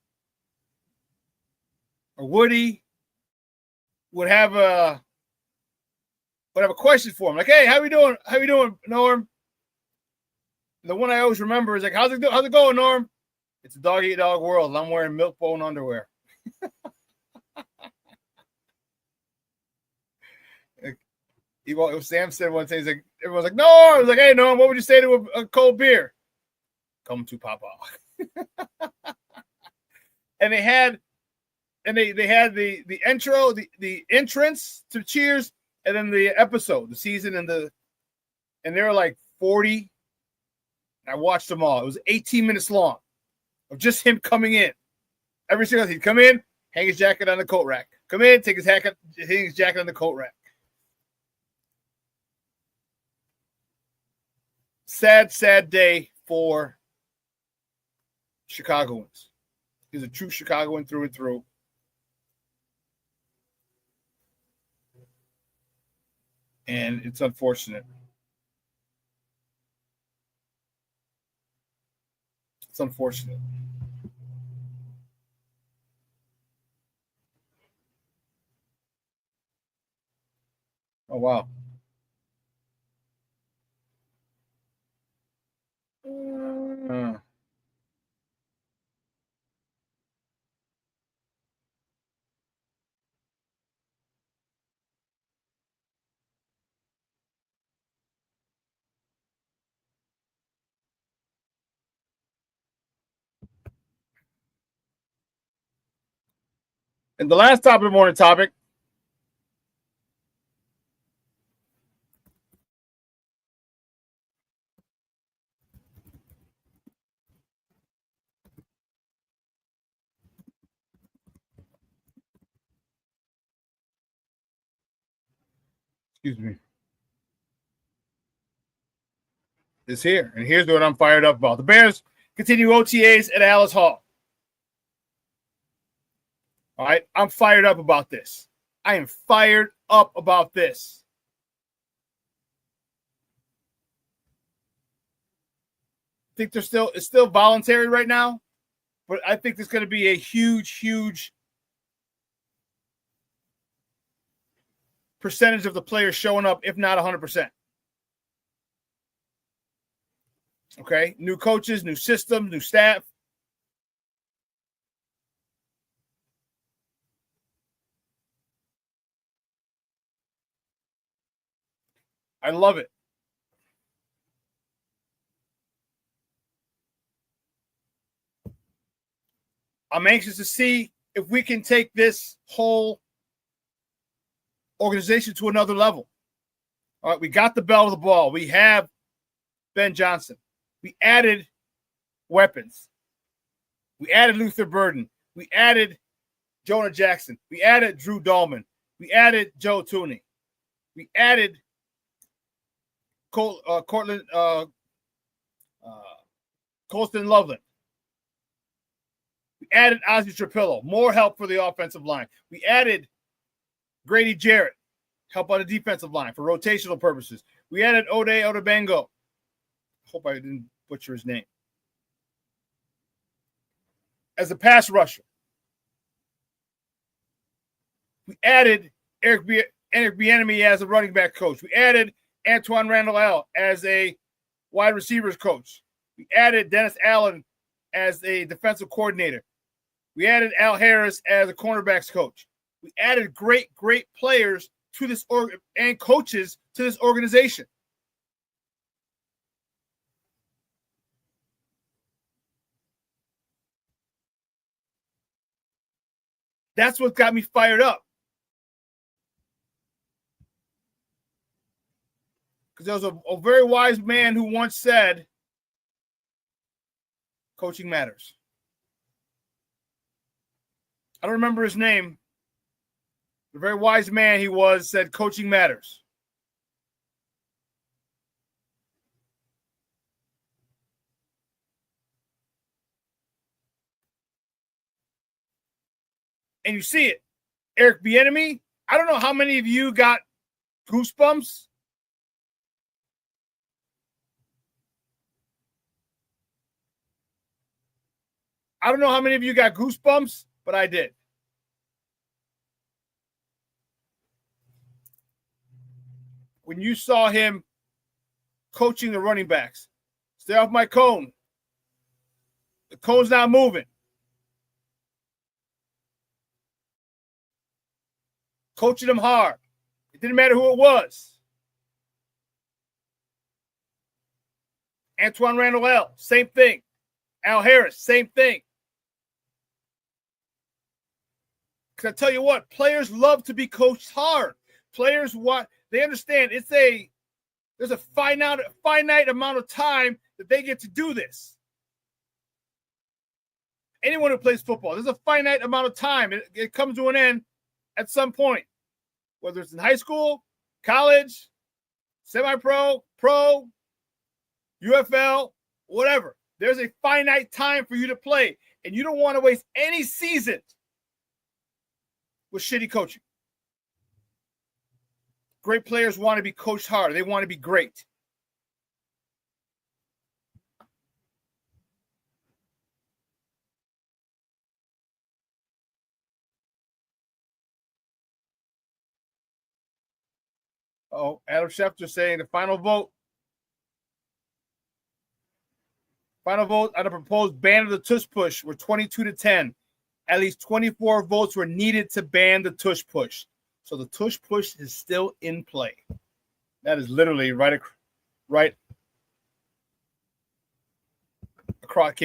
[SPEAKER 5] or Woody would have a question for him. Like, hey, how we doing? How we doing, Norm? The one I always remember is like, how's it going, Norm? It's a dog-eat-dog world. I'm wearing milk bone underwear. Sam said one thing, he's like, everyone's like, no. I was like, hey, Norm, what would you say to a cold beer? Come to Papa. And they had the intro, the entrance to Cheers, and then the episode, the season, and they were like 40. I watched them all. It was 18 minutes long of just him coming in. Every single he'd come in, hang his jacket on the coat rack. Come in, take his jacket on the coat rack. Sad, sad day for Chicagoans. He's a true Chicagoan through and through. And it's unfortunate. It's unfortunate. Oh, wow. And the last top of the morning topic. Excuse me. Is here. And here's what I'm fired up about. The Bears continue OTAs at Alice Hall. All right. I'm fired up about this. I am fired up about this. I think it's still voluntary right now, but I think there's going to be a huge, huge percentage of the players showing up, if not 100%. Okay, new coaches, new system, new staff. I love it. I'm anxious to see if we can take this whole organization to another level. All right, we got the bell of the ball. We have Ben Johnson. We added weapons. We added Luther Burden. We added JonahJackson. We added Drew Dahlman. We added Joe Tooney. We added Colston Loveland. We added Ozzie Trapillo. More help for the offensive line. We added Grady Jarrett. Help on the defensive line for rotational purposes. We added Ode Odebango. Hope I didn't butcher his name. As a pass rusher. We added Eric Bieniemy as a running back coach. We added Antoine Randall as a wide receivers coach. We added Dennis Allen as a defensive coordinator. We added Al Harris as a cornerbacks coach. We added great players to this and coaches to this organization. That's what got me fired up. Because there was a very wise man who once said, coaching matters. I don't remember his name. The very wise man he was said, coaching matters. And you see it. Eric Bieniemy, I don't know how many of you got goosebumps. I don't know how many of you got goosebumps, but I did. When you saw him coaching the running backs, stay off my cone. The cone's not moving. Coaching them hard. It didn't matter who it was. Antoine Randall, same thing. Al Harris, same thing. Because I tell you what, players love to be coached hard. Players want, they understand there's a finite amount of time that they get to do this. Anyone who plays football, there's a finite amount of time. It comes to an end at some point, whether it's in high school, college, semi-pro, pro, UFL, whatever. There's a finite time for you to play, and you don't want to waste any season with shitty coaching. Great players want to be coached hard. They want to be great. Oh, Adam Schefter saying the final vote. Final vote on the proposed ban of the tush push were 22-10. At least 24 votes were needed to ban the tush push. So the tush push is still in play. That is literally came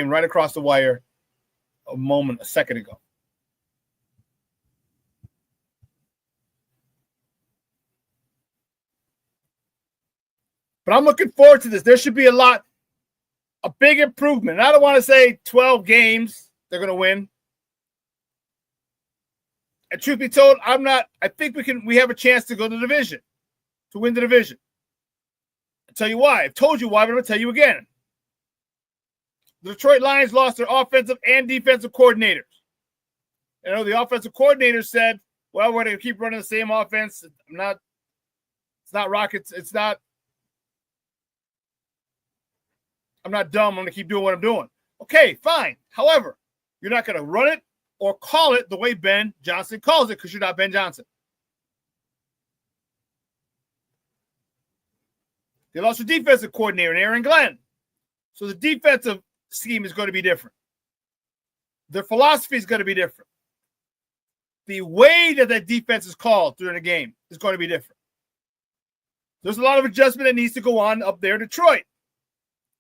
[SPEAKER 5] right across the wire a second ago. But I'm looking forward to this. There should be a big improvement. And I don't want to say 12 games they're going to win. And truth be told, I think we have a chance to go to the division, to win the division. I'll tell you why. I've told you why, but I'm going to tell you again. The Detroit Lions lost their offensive and defensive coordinators. You know, the offensive coordinator said, well, we're going to keep running the same offense. It's not rockets. I'm not dumb. I'm going to keep doing what I'm doing. Okay, fine. However, you're not going to run it or call it the way Ben Johnson calls it because you're not Ben Johnson. They lost their defensive coordinator, Aaron Glenn. So the defensive scheme is going to be different. Their philosophy is going to be different. The way that defense is called during the game is going to be different. There's a lot of adjustment that needs to go on up there in Detroit.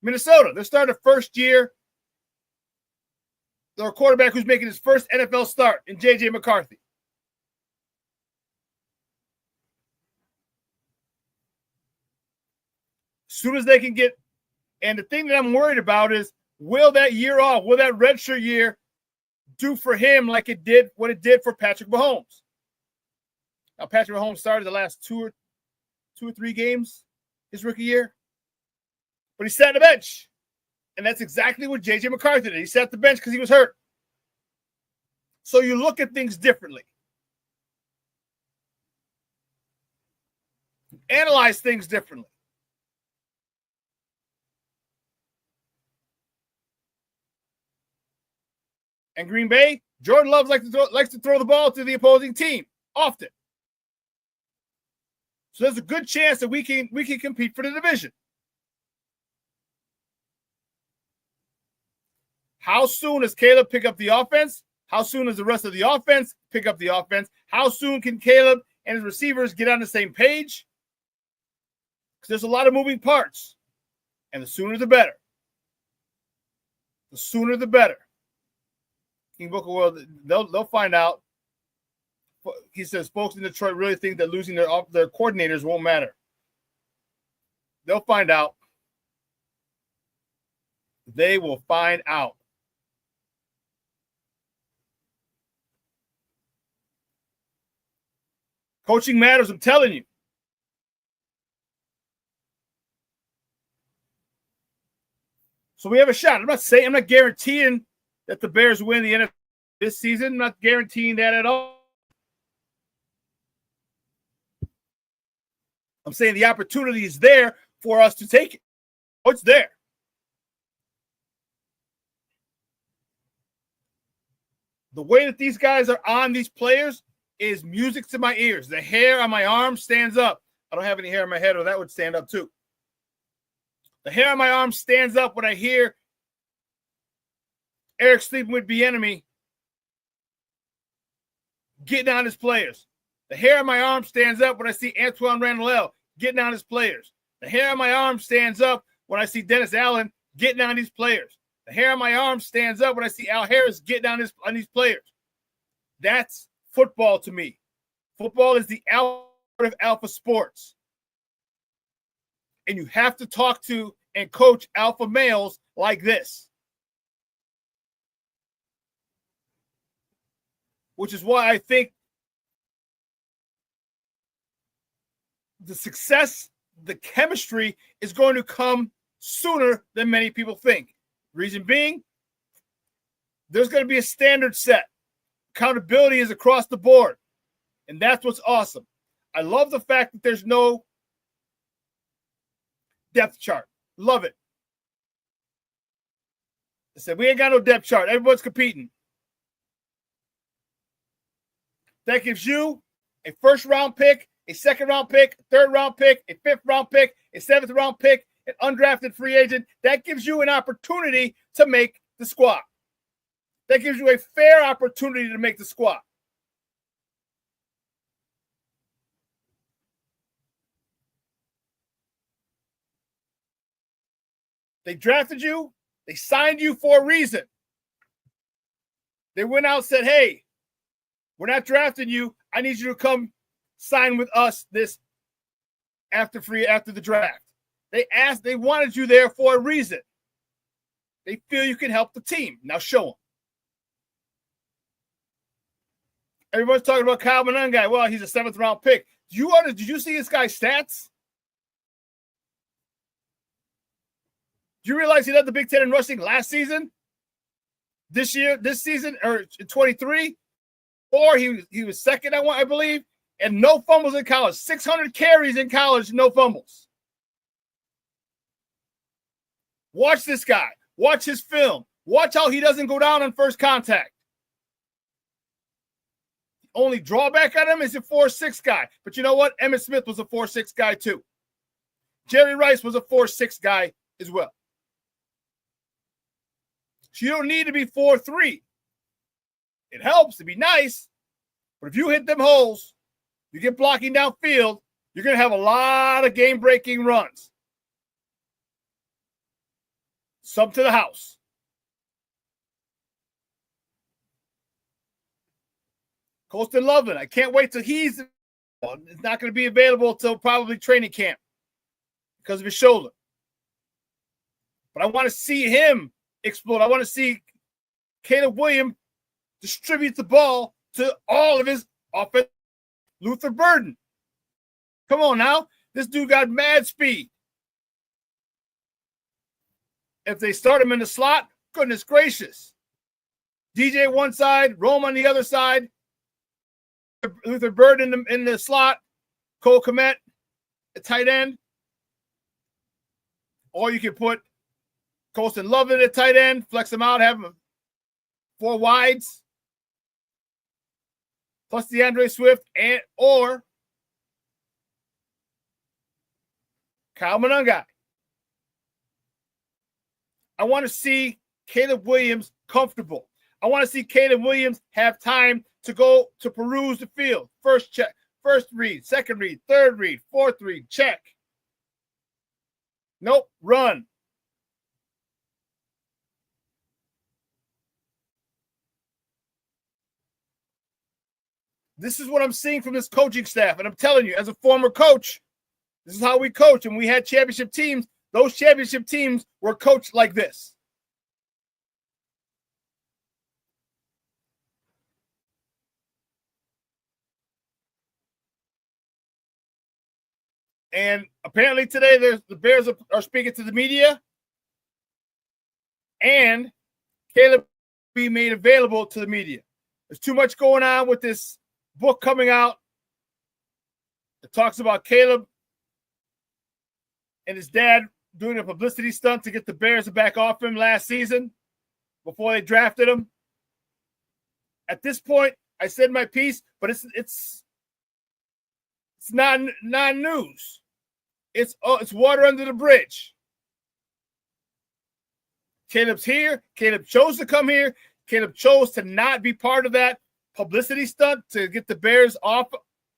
[SPEAKER 5] Minnesota, they're starting their first year. Their quarterback who's making his first NFL start in J.J. McCarthy. As soon as they can get, and the thing that I'm worried about is, will that year off, will that redshirt year do for him like it did what it did for Patrick Mahomes? Now, Patrick Mahomes started the last two or three games his rookie year, but he sat on the bench. And that's exactly what J.J. McCarthy did. He sat at the bench because he was hurt. So you look at things differently. Analyze things differently. And Green Bay, Jordan Love likes to throw the ball to the opposing team often. So there's a good chance that we can compete for the division. How soon does Caleb pick up the offense? How soon does the rest of the offense pick up the offense? How soon can Caleb and his receivers get on the same page? Because there's a lot of moving parts. And the sooner the better. The sooner the better. King Book of World, they'll find out. he says folks in Detroit really think that losing their coordinators won't matter. They'll find out. They will find out. Coaching matters, I'm telling you. So we have a shot. I'm not guaranteeing that the Bears win the NFL this season. I'm not guaranteeing that at all. I'm saying the opportunity is there for us to take it. Oh, it's there. The way that these guys are on these players is music to my ears. The hair on my arm stands up. I don't have any hair on my head, or that would stand up too. The hair on my arm stands up when I hear Eric sleeping with Bieniemy getting on his players. The hair on my arm stands up when I see Antoine Randall getting on his players. The hair on my arm stands up when I see Dennis Allen getting on these players. The hair on my arm stands up when I see Al Harris getting on these players. That's football to me. Football is the alpha of alpha sports. And you have to talk to and coach alpha males like this. Which is why I think the success, the chemistry is going to come sooner than many people think. Reason being, there's going to be a standard set. Accountability is across the board. And that's what's awesome. I love the fact that there's no depth chart. Love it. I said, we ain't got no depth chart. Everyone's competing. That gives you a first-round pick, a second-round pick, a third-round pick, a fifth-round pick, a seventh-round pick, an undrafted free agent. That gives you an opportunity to make the squad. That gives you a fair opportunity to make the squad. They drafted you. They signed you for a reason. They went out and said, hey, we're not drafting you. I need you to come sign with us this after the draft. They wanted you there for a reason. They feel you can help the team. Now show them. Everyone's talking about Kyle Monangai. Well, he's a 7th round pick. Did you see this guy's stats? Do you realize he led the Big Ten in rushing last season? This season, or 23? Or he was second, I believe, and no fumbles in college. 600 carries in college, no fumbles. Watch this guy. Watch his film. Watch how he doesn't go down on first contact. The only drawback on him is a 4.6 guy. But you know what? Emmitt Smith was a 4.6 guy too. Jerry Rice was a 4.6 guy as well. So you don't need to be 4.3. It helps to be nice, but if you hit them holes, you get blocking downfield, you're going to have a lot of game-breaking runs. Some to the house. Colston Loveland, I can't wait till it's not going to be available until probably training camp because of his shoulder. But I want to see him explode. I want to see Caleb Williams distribute the ball to all of his offense. Luther Burden. Come on now. This dude got mad speed. If they start him in the slot, goodness gracious. DJ one side, Rome on the other side. Luther Burden in the slot. Cole Kmet at tight end. Or you can put Colston Loveland at tight end, flex him out, have him 4 wides. Plus DeAndre Swift or Kyle Monangai. I want to see Caleb Williams comfortable. I want to see Caleb Williams have time to go to peruse the field. First check, first read, second read, third read, fourth read, check. Nope, run. This is what I'm seeing from this coaching staff. And I'm telling you, as a former coach, this is how we coach. And we had championship teams. Those championship teams were coached like this. And apparently today, the Bears are speaking to the media. And Caleb be made available to the media. There's too much going on with this book coming out. It talks about Caleb and his dad doing a publicity stunt to get the Bears to back off him last season before they drafted him. At this point, I said my piece, but it's not news. It's water under the bridge. Caleb's here. Caleb chose to come here. Caleb chose to not be part of that publicity stunt to get the Bears off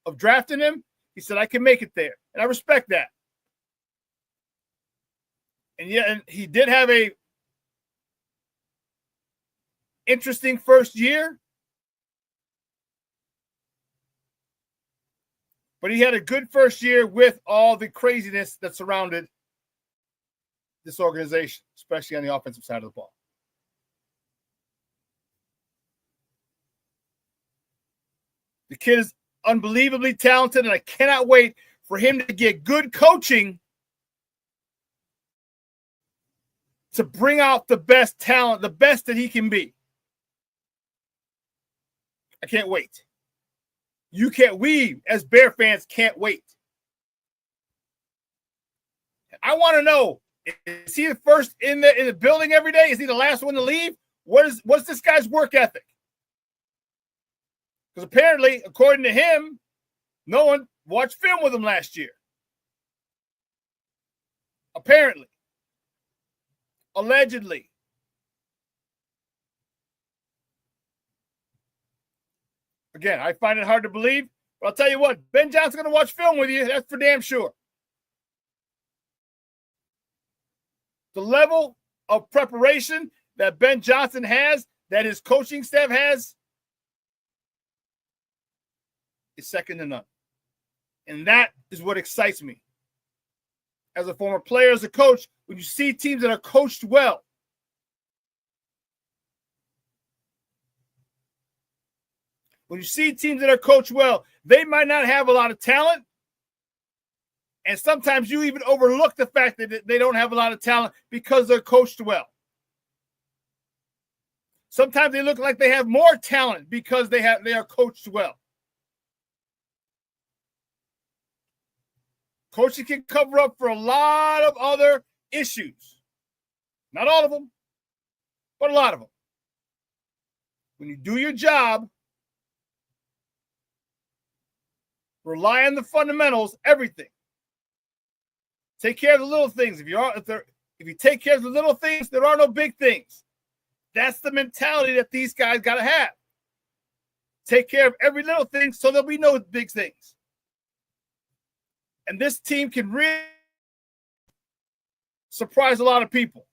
[SPEAKER 5] of drafting him. He said, I can make it there. And I respect that. And yeah, and he did have a interesting first year. But he had a good first year with all the craziness that surrounded this organization, especially on the offensive side of the ball. The kid is unbelievably talented, and I cannot wait for him to get good coaching to bring out the best talent, the best that he can be. I can't wait. You can't. We, as Bear fans, can't wait. I want to know, is he the first in the building every day? Is he the last one to leave? What's this guy's work ethic? Because apparently, according to him, no one watched film with him last year. Apparently. Allegedly. Again, I find it hard to believe, but I'll tell you what, Ben Johnson's going to watch film with you. That's for damn sure. The level of preparation that Ben Johnson has, that his coaching staff has, is second to none. And that is what excites me. As a former player, as a coach, when you see teams that are coached well, when you see teams that are coached well, they might not have a lot of talent. And sometimes you even overlook the fact that they don't have a lot of talent because they're coached well. Sometimes they look like they have more talent because they are coached well. Coaching can cover up for a lot of other issues. Not all of them, but a lot of them. When you do your job, rely on the fundamentals, everything. Take care of the little things. If you take care of the little things, there are no big things. That's the mentality that these guys got to have. Take care of every little thing so there'll be no big things. And this team can really surprise a lot of people.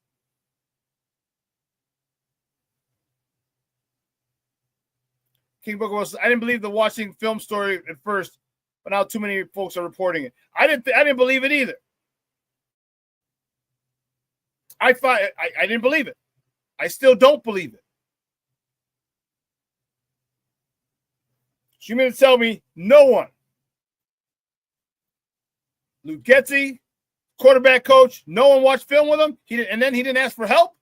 [SPEAKER 5] King Booker was, I didn't believe the watching film story at first, but now too many folks are reporting it. I didn't believe it either. I didn't believe it. I still don't believe it. So you mean to tell me no one, Luke Getsy, quarterback coach, no one watched film with him, and then he didn't ask for help?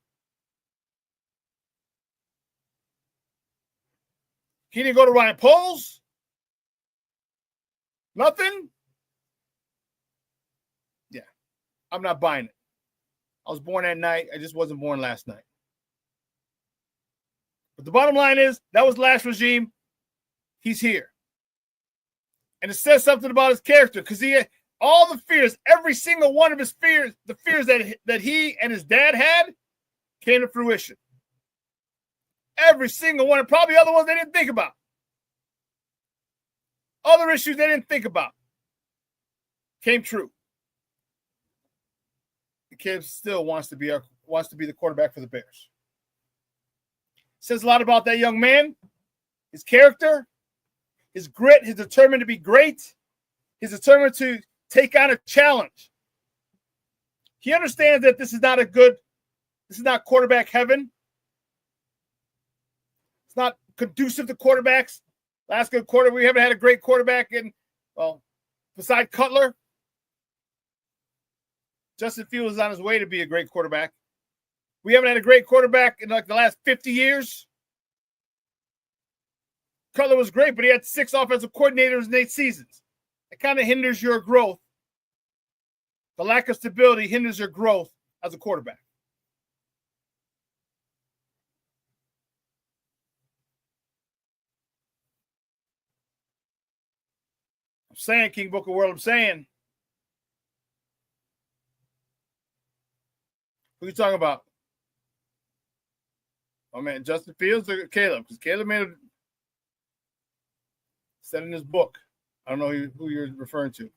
[SPEAKER 5] He didn't go to Ryan Poles? Nothing? Yeah, I'm not buying it. I was born at night. I just wasn't born last night. But the bottom line is, that was last regime. He's here. And it says something about his character, because he had all the fears, every single one of his fears, the fears that he and his dad had, came to fruition. Every single one, and probably other ones they didn't think about. Other issues they didn't think about came true. The kid still wants to be the quarterback for the Bears. Says a lot about that young man, his character, his grit, his determined to be great, his determined to take on a challenge. He understands that this is not quarterback heaven. It's not conducive to quarterbacks. Last good quarter, we haven't had a great quarterback beside Cutler. Justin Fields is on his way to be a great quarterback. We haven't had a great quarterback in like the last 50 years. Cutler was great, but he had 6 offensive coordinators in 8 seasons. It kind of hinders your growth. The lack of stability hinders your growth as a quarterback. I'm saying, King Booker World, I'm saying. Who are you talking about? Oh, man, Justin Fields or Caleb? Because Caleb said in his book. I don't know who you're referring to.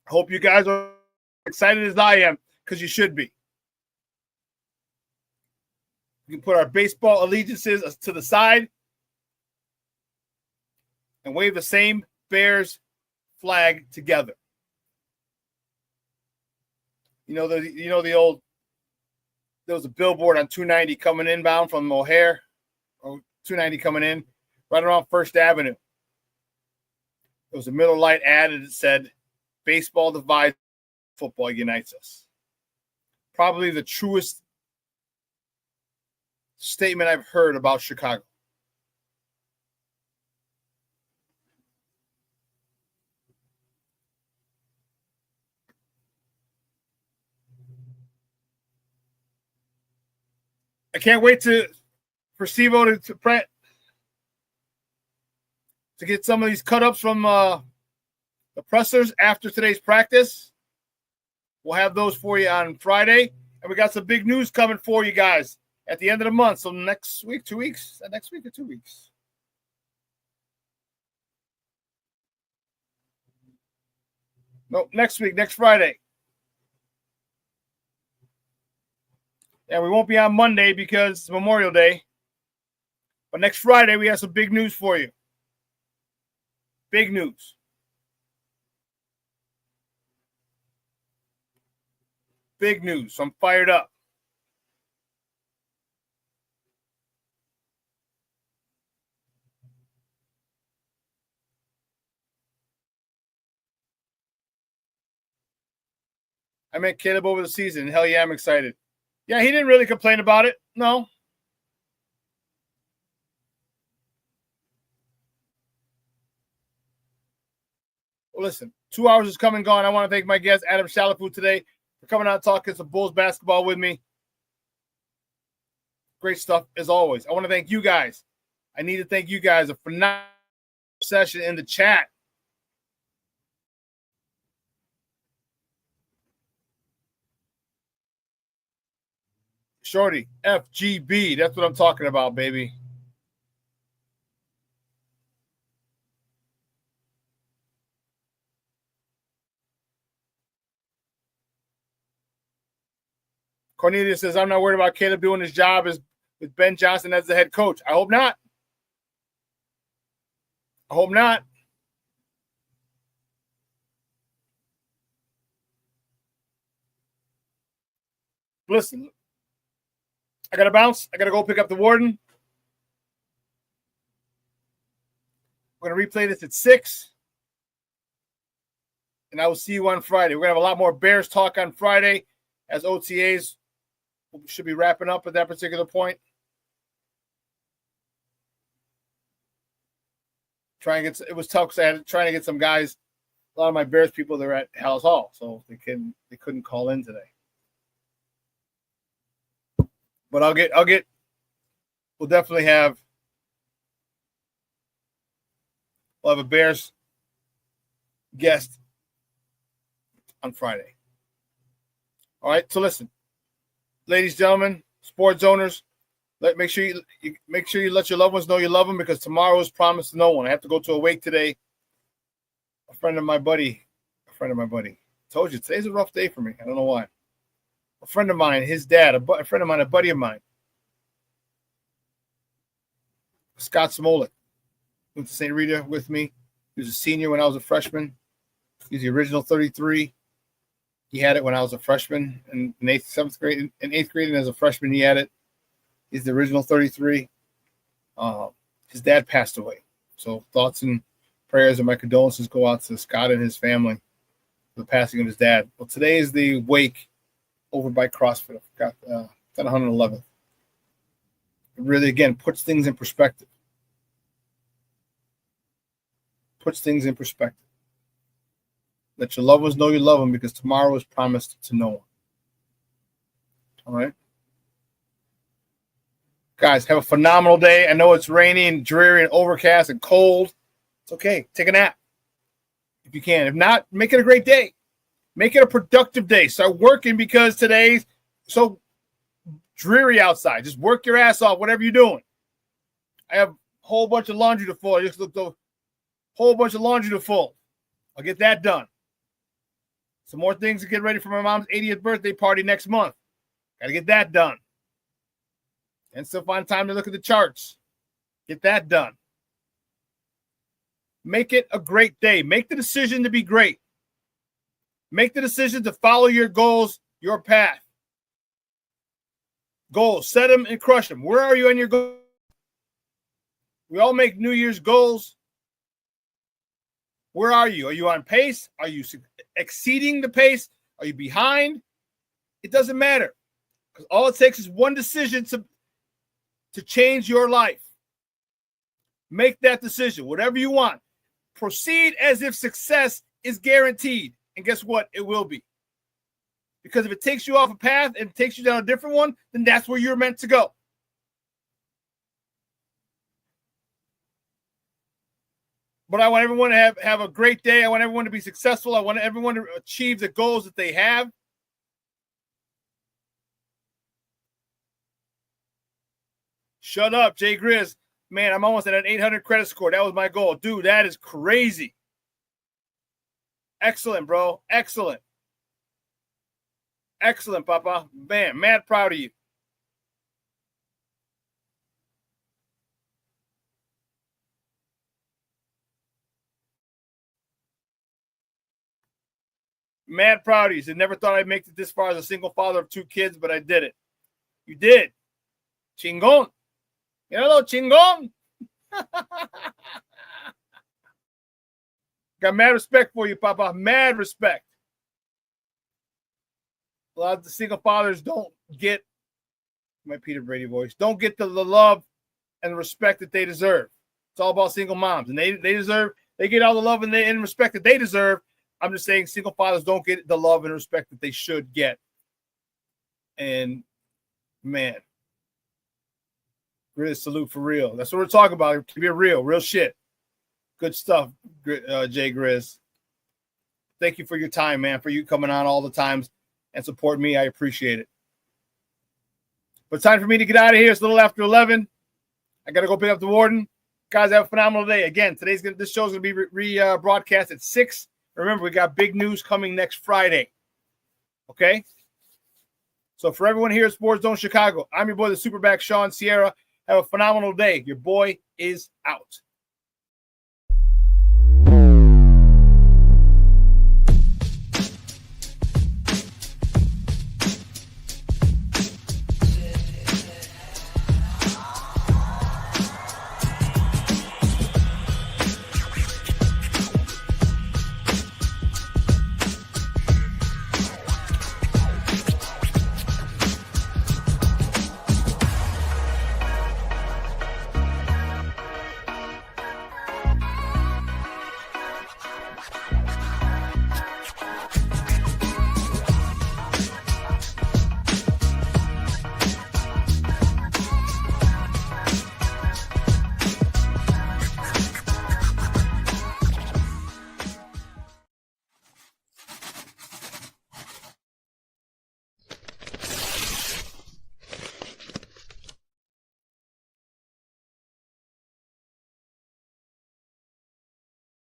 [SPEAKER 5] I hope you guys are excited as I am, because you should be. We can put our baseball allegiances to the side and wave the same Bears flag together. There was a billboard on 290 coming inbound from O'Hare, or 290 coming in, right around First Avenue. There was a Miller Lite ad that said, "Baseball divides, football unites us." Probably the truest statement I've heard about Chicago. I can't wait for Steve-O to get some of these cut-ups from the pressers after today's practice. We'll have those for you on Friday. And we got some big news coming for you guys at the end of the month. So next week, 2 weeks? Is that next week or 2 weeks? No, next week, next Friday. Yeah, we won't be on Monday because it's Memorial Day. But next Friday, we have some big news for you. Big news. Big news. So I'm fired up. I met Caleb over the season. Hell yeah, I'm excited. Yeah, he didn't really complain about it. No. Well, listen, 2 hours is come and gone. I want to thank my guest, Adam Chalifoux, today for coming out and talking some Bulls basketball with me. Great stuff, as always. I want to thank you guys. I need to thank you guys. A phenomenal session in the chat. Shorty, FGB. That's what I'm talking about, baby. Cornelius says, I'm not worried about Caleb doing his job with Ben Johnson as the head coach. I hope not. I hope not. Listen, I got to bounce. I got to go pick up the warden. We're going to replay this at 6. And I will see you on Friday. We're going to have a lot more Bears talk on Friday as OTAs should be wrapping up at that particular point. It was tough because I had trying to get some guys, a lot of my Bears people, they're at Hallis Hall, so they couldn't call in today. But we'll definitely we'll have a Bears guest on Friday. All right, so listen, ladies, gentlemen, sports owners, make sure you let your loved ones know you love them, because tomorrow is promised to no one. I have to go to a wake today. A friend of my buddy, Told you, today's a rough day for me. I don't know why. A friend of mine, his dad, a friend of mine, a buddy of mine, Scott Smolik, went to St. Rita with me. He was a senior when I was a freshman. He's the original 33. He had it when I was a freshman in eighth grade, and as a freshman, he had it. He's the original 33. His dad passed away. So thoughts and prayers and my condolences go out to Scott and his family for the passing of his dad. Well, today is the wake over by CrossFit. I forgot, it's at 111th. It really, again, puts things in perspective. Puts things in perspective. Let your loved ones know you love them, because tomorrow is promised to no one. All right? Guys, have a phenomenal day. I know it's rainy and dreary and overcast and cold. It's okay. Take a nap if you can. If not, make it a great day. Make it a productive day. Start working, because today's so dreary outside. Just work your ass off, whatever you're doing. I have a whole bunch of laundry to fold. I just looked over. Whole bunch of laundry to fold. I'll get that done. Some more things to get ready for my mom's 80th birthday party next month. Got to get that done. And still find time to look at the charts. Get that done. Make it a great day. Make the decision to be great. Make the decision to follow your goals, your path. Goals. Set them and crush them. Where are you on your goals? We all make New Year's goals. Where are you? Are you on pace? Are you exceeding the pace? Are you behind? It doesn't matter, because all it takes is one decision to change your life. Make that decision, whatever you want. Proceed as if success is guaranteed. And guess what? It will be. Because if it takes you off a path and takes you down a different one, then that's where you're meant to go. But I want everyone to have a great day. I want everyone to be successful. I want everyone to achieve the goals that they have. Shut up, Jay Grizz. Man, I'm almost at an 800 credit score. That was my goal. Dude, that is crazy. Excellent, bro. Excellent. Excellent, Papa. Man, mad proud of you. Mad proud of you. I never thought I'd make it this far as a single father of 2 kids, but I did it. You did. Chingon. Hello, chingon. Got mad respect for you, Papa. Mad respect. A lot of the single fathers don't get, my Peter Brady voice, don't get the love and the respect that they deserve. It's all about single moms. And they get all the love and respect that they deserve. I'm just saying single fathers don't get the love and respect that they should get. And, man, Grizz, salute for real. That's what we're talking about. To be real shit. Good stuff, Jay Grizz. Thank you for your time, man, for you coming on all the times and support me. I appreciate it. But time for me to get out of here. It's a little after 11. I got to go pick up the warden. Guys, have a phenomenal day. Again, this show's going to be broadcast at 6. Remember, we got big news coming next Friday. Okay? So for everyone here at Sports Zone Chicago, I'm your boy, the SuperBack, Shawn Sierra. Have a phenomenal day. Your boy is out.